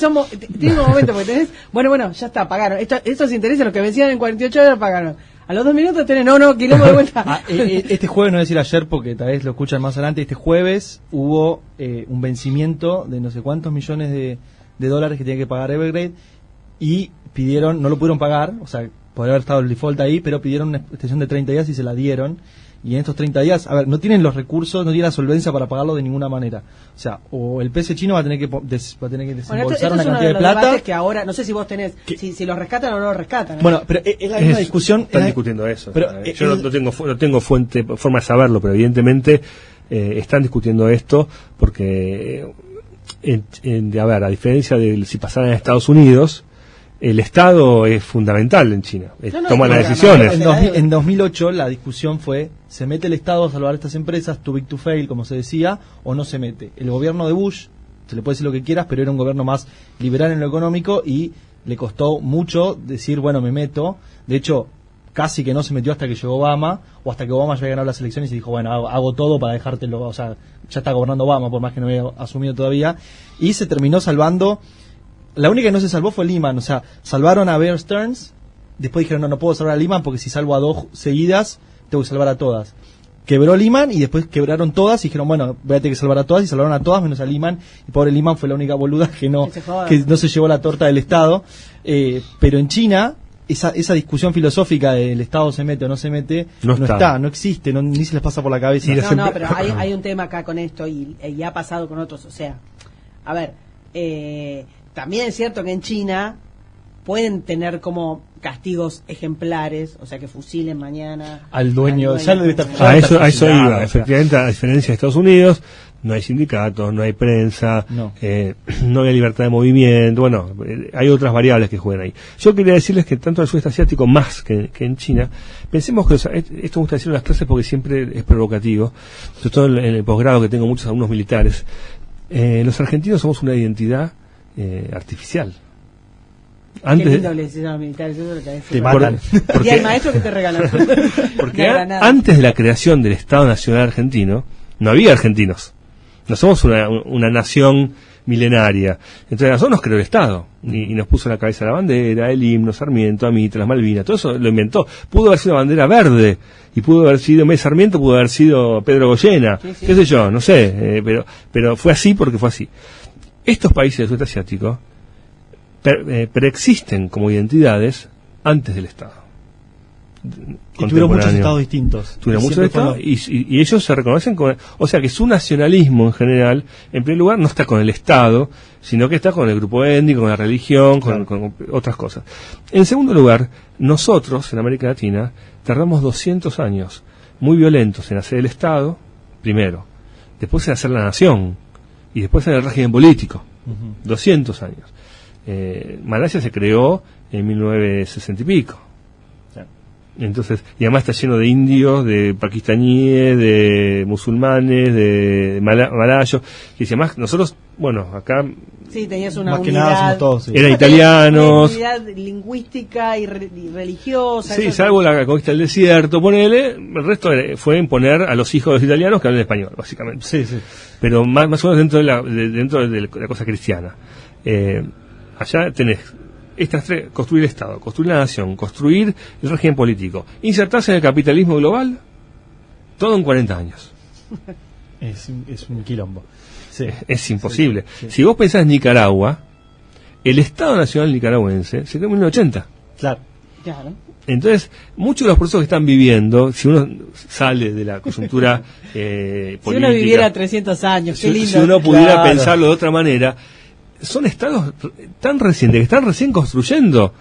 tiene un momento porque tenés, bueno, ya está, pagaron. Estos intereses, los que vencían en 48 horas, pagaron. A los 2 minutos tenés, quilombo de vuelta. Este jueves, no voy a decir ayer porque tal vez lo escuchan más adelante, este jueves hubo un vencimiento de no sé cuántos millones de dólares que tenía que pagar Evergrande y pidieron, no lo pudieron pagar, o sea, podría haber estado el default ahí, pero pidieron una extensión de 30 días y se la dieron. Y en estos 30 días, no tienen los recursos, no tienen la solvencia para pagarlo de ninguna manera. O sea, o el PC chino va a tener que desembolsar una cantidad de plata. Que ahora, no sé si vos tenés, si lo rescatan o no lo rescatan. Bueno, pero es la misma discusión. Están discutiendo eso. Pero yo no tengo forma de saberlo, pero evidentemente están discutiendo esto porque, a diferencia de si pasaran en Estados Unidos, el Estado es fundamental en China, toma las decisiones. En 2008 la discusión fue, ¿se mete el Estado a salvar estas empresas, too big to fail, como se decía, o no se mete? El gobierno de Bush, se le puede decir lo que quieras, pero era un gobierno más liberal en lo económico y le costó mucho decir, bueno, me meto. De hecho, casi que no se metió hasta que llegó Obama, o hasta que Obama ya había ganado las elecciones y dijo, bueno, hago todo para dejártelo, o sea, ya está gobernando Obama, por más que no había asumido todavía, y se terminó salvando. La única que no se salvó fue Lehman, o sea, salvaron a Bear Stearns, después dijeron, no puedo salvar a Lehman porque si salvo a 2 seguidas, tengo que salvar a todas. Quebró Lehman y después quebraron todas y dijeron, bueno, voy a tener que salvar a todas, y salvaron a todas menos a Lehman, y pobre Lehman fue la única boluda que no se llevó la torta del Estado. Pero en China, esa discusión filosófica del Estado se mete o no se mete, no existe, ni se les pasa por la cabeza. No, pero hay un tema acá con esto y ha pasado con otros, o sea, a ver, también es cierto que en China pueden tener como castigos ejemplares, o sea, que fusilen mañana al dueño. Ya lo debe estar, A eso iba. Efectivamente, a diferencia de Estados Unidos, no hay sindicatos, no hay prensa, No. no hay libertad de movimiento. Bueno, hay otras variables que juegan ahí. Yo quería decirles que tanto en el sudeste asiático, más que en China, pensemos que esto me gusta decirlo en las clases porque siempre es provocativo, sobre todo en el posgrado, que tengo muchos alumnos militares. Los argentinos somos una identidad artificial. Qué lindo le decís a los militares, eso es lo que Te matan. Y al maestro que te regalan. Porque antes de la creación del Estado Nacional Argentino, no había argentinos. No somos una nación milenaria. Entonces a nosotros nos creó el Estado y nos puso en la cabeza la bandera, el himno, Sarmiento, Amita, las Malvinas, todo eso lo inventó. Pudo haber sido una bandera verde y pudo haber sido Sarmiento, pudo haber sido Pedro Goyena, sí. qué sé yo, no sé, pero fue así porque fue así. Estos países del sudeste asiático preexisten como identidades antes del Estado. Y tuvieron muchos estados distintos. Tuvieron muchos estados y ellos se reconocen con... O sea que su nacionalismo en general, en primer lugar, no está con el Estado, sino que está con el grupo étnico, con la religión, claro, con otras cosas. En segundo lugar, nosotros, en América Latina, tardamos 200 años muy violentos en hacer el Estado, primero, después en hacer la nación, y después en el régimen político. 200 años. Malasia se creó en 1960 y pico. Entonces, y además está lleno de indios, de pakistaníes, de musulmanes, de malayos, y además nosotros, bueno, acá sí, tenías una más que unidad, nada somos todos, sí. eran italianos, una unidad lingüística y religiosa. sí, salvo la conquista del desierto, ponele, el resto fue imponer a los hijos de los italianos que hablan español, básicamente. Sí, sí. Pero más o menos dentro de la cosa cristiana. Allá tenés estas tres: construir el Estado, construir la nación, construir el régimen político, insertarse en el capitalismo global, todo en 40 años. Es un quilombo. Sí. Es imposible. Sí. Si vos pensás en Nicaragua, el Estado Nacional nicaragüense se creó en 1980. Claro. Claro. Entonces, muchos de los procesos que están viviendo, si uno sale de la coyuntura política, si uno viviera 300 años, qué lindo. si uno pudiera Claro, pensarlo de otra manera, son estados tan recientes, que están recién construyendo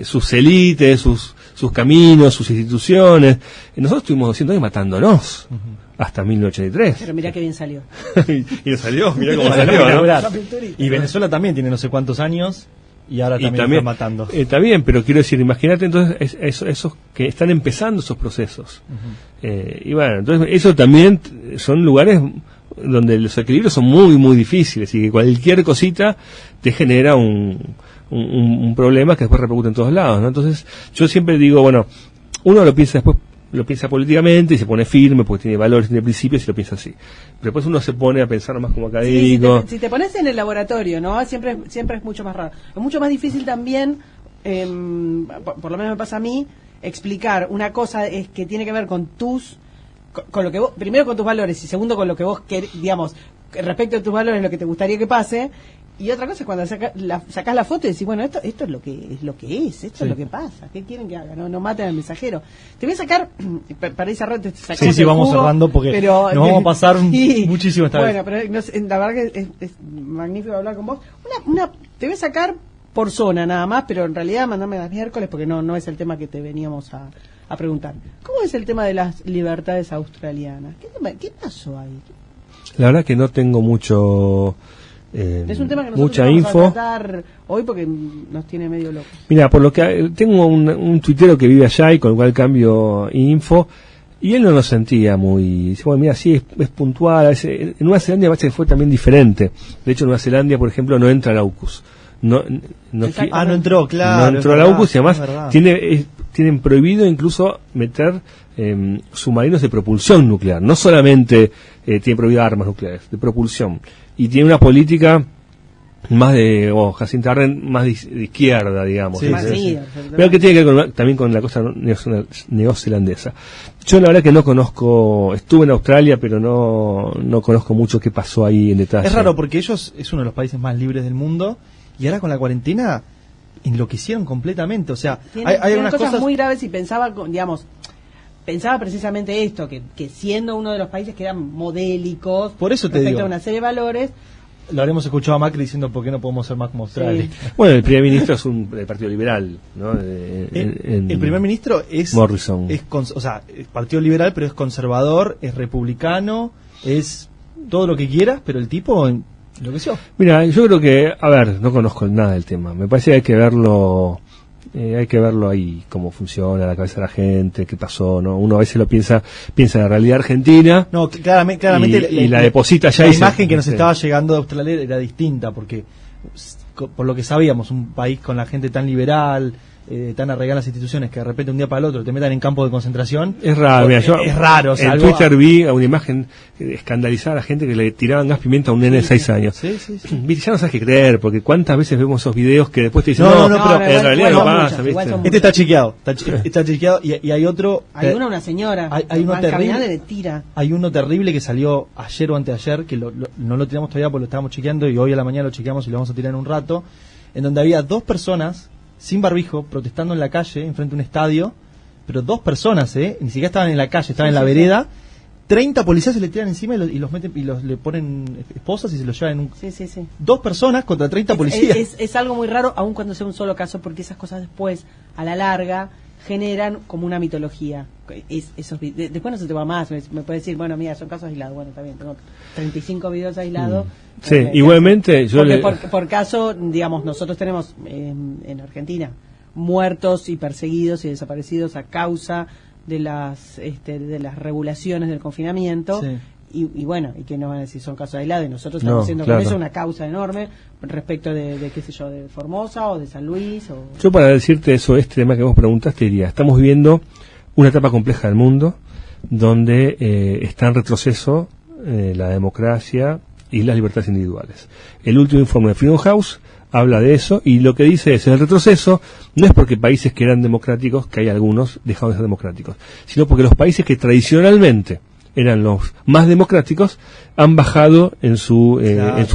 sus élites, sus caminos, sus instituciones. Nosotros estuvimos 200 años matándonos hasta 1983. Pero mirá qué bien salió. y nos salió, mirá cómo salió, ¿no? Y Venezuela también tiene no sé cuántos años y ahora también está matando. Está bien, pero quiero decir, imagínate entonces esos que están empezando esos procesos. Y bueno, entonces eso también son lugares donde los equilibrios son muy, muy difíciles y que cualquier cosita te genera un problema que después repercute en todos lados, ¿no? Entonces yo siempre digo, bueno, uno lo piensa después, lo piensa políticamente y se pone firme porque tiene valores, tiene principios y lo piensa así. Pero después uno se pone a pensar más como académico. Sí, si te pones en el laboratorio, ¿no? Siempre es mucho más raro. Es mucho más difícil también, por lo menos me pasa a mí, explicar una cosa es que tiene que ver con con lo que vos, primero con tus valores y segundo con lo que vos digamos, respecto a tus valores, lo que te gustaría que pase. Y otra cosa es cuando sacás la foto y decís, bueno, esto es lo que es, esto es lo que pasa, ¿qué quieren que haga? No maten al mensajero. Te voy a sacar, para ir cerrando, sí, vamos cerrando porque nos vamos a pasar muchísimo esta vez. Bueno, pero la verdad que es magnífico hablar con vos. Te voy a sacar por zona nada más, pero en realidad mandame las miércoles porque no es el tema que te veníamos a preguntar. ¿Cómo es el tema de las libertades australianas? ¿Qué pasó ahí? La verdad que no tengo mucho... es un tema que nosotros mucha vamos info a tratar hoy porque nos tiene medio locos. Mira, por lo que tengo un tuitero que vive allá y con el cual cambio info, y él no lo sentía muy... Dice, bueno, mira, sí, es puntual. En Nueva Zelanda parece que fue también diferente. De hecho, en Nueva Zelanda, por ejemplo, no entra el AUKUS. No entró, claro. No entró el AUKUS y además tienen prohibido incluso meter submarinos de propulsión nuclear. No solamente tiene prohibido armas nucleares, de propulsión. Y tiene una política más de Jacinta Ardern, más de izquierda, digamos. Sí, sí. Pero que tiene que ver también con la cosa neozelandesa. Yo la verdad que no conozco, estuve en Australia, pero no conozco mucho qué pasó ahí en detalle. Es raro porque ellos es uno de los países más libres del mundo y ahora con la cuarentena enloquecieron completamente. O sea, hay unas cosas muy graves y pensaba precisamente esto, que siendo uno de los países que eran modélicos por eso te respecto digo. a una serie de valores, lo habremos escuchado a Macri diciendo por qué no podemos ser más como Australia. Sí. Bueno, el primer ministro es del Partido Liberal, ¿no? El primer ministro es Morrison. O sea, es Partido Liberal, pero es conservador, es republicano, es todo lo que quieras, pero el tipo enloqueció. Mira, yo creo que, a ver, no conozco nada del tema. Me parece que hay que verlo ahí, cómo funciona la cabeza de la gente, qué pasó, ¿no? Uno a veces lo piensa en la realidad argentina. No, claramente y la deposita ya. La y imagen que nos sí. estaba llegando de Australia era distinta, porque por lo que sabíamos, un país con la gente tan liberal, tan arraigada las instituciones, que de repente un día para el otro te metan en campo de concentración. Es raro, mira, es raro. O sea, en Twitter vi una imagen escandalizada a la gente que le tiraban gas pimienta a un nene de 6 años. Sí. Viste, ya no sabes qué creer, porque cuántas veces vemos esos videos que después te dicen, No, pero en igual- realidad igual no son pasa, muchas, igual ¿viste? son Este está chequeado, está chequeado y hay otro. Hay una señora, hay uno va terrible. caminando y le tira. Hay uno terrible que salió ayer o anteayer, que no lo tiramos todavía porque lo estábamos chequeando y hoy a la mañana lo chequeamos y lo vamos a tirar en un rato, en donde había 2 personas sin barbijo protestando en la calle, enfrente de un estadio, pero 2 personas, ni siquiera estaban en la calle, estaban en la vereda. 30 policías se le tiran encima y los meten y le ponen esposas y se los llevan en un... Sí. 2 personas contra 30 policías. Es algo muy raro, aun cuando sea un solo caso, porque esas cosas después, a la larga, generan como una mitología. Después no se te va más, me puedes decir, bueno, mira, son casos aislados. Bueno, está bien, tengo 35 videos aislados. Sí, igualmente yo por caso, digamos, nosotros tenemos en Argentina muertos y perseguidos y desaparecidos a causa de las regulaciones del confinamiento. Sí. Y bueno, y que nos van a decir son casos aislados, y nosotros No, estamos haciendo claro. con eso una causa enorme respecto de qué sé yo, de Formosa o de San Luis. Yo para decirte eso, este tema que vos preguntaste, diría, estamos viviendo una etapa compleja del mundo donde está en retroceso la democracia y las libertades individuales. El último informe de Freedom House habla de eso y lo que dice es el retroceso no es porque países que eran democráticos, que hay algunos, dejaron de ser democráticos, sino porque los países que tradicionalmente eran los más democráticos han bajado en su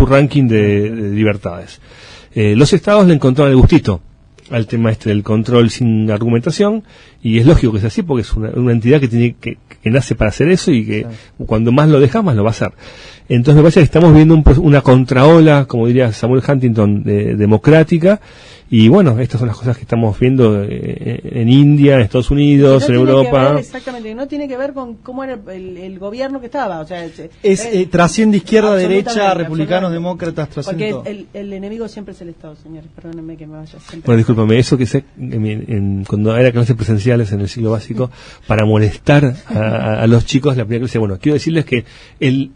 ranking de libertades. Los estados le encontraron el gustito al tema del control sin argumentación, y es lógico que sea así porque es una entidad que nace para hacer eso y que cuando más lo deja, más lo va a hacer. Entonces me parece que estamos viendo una contraola, como diría Samuel Huntington, democrática, y bueno, estas son las cosas que estamos viendo en India, en Estados Unidos, en Europa. Exactamente, no tiene que ver con cómo era el gobierno que estaba, o sea, trasciende izquierda, derecha, absolutamente, republicanos, absolutamente. demócratas, trasciende Porque todo. el enemigo siempre es el Estado, señores, perdónenme que me vaya siempre. Bueno, discúlpame, eso que sé, cuando era clases presenciales en el ciclo básico, para molestar a los chicos, la primera clase, bueno, quiero decirles que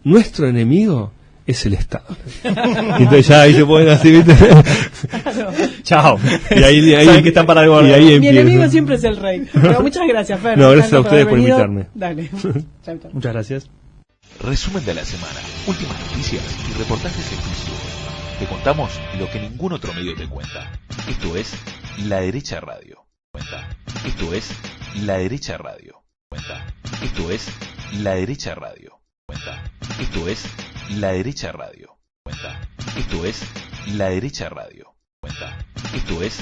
nuestro enemigo es el Estado. Entonces ya ahí se pueden así, ¿viste? Claro. Chao. Y ahí Saben que están para algo. y ahí Mi empieza. enemigo siempre es el rey. Pero muchas gracias, Fer. No, Me gracias a encanta ustedes por haber venido. invitarme. Dale. Chau, chau. Muchas gracias. Resumen de la semana, últimas noticias y reportajes exclusivos. Te contamos lo que ningún otro medio te cuenta. Esto es La Derecha Radio. Esto es La Derecha Radio. Esto es La Derecha Radio. Esto es La Derecha Radio. Esto es La Derecha Radio. Esto es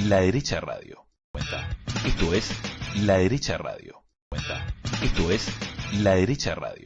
La Derecha Radio. Esto es La Derecha Radio. Esto es La Derecha Radio.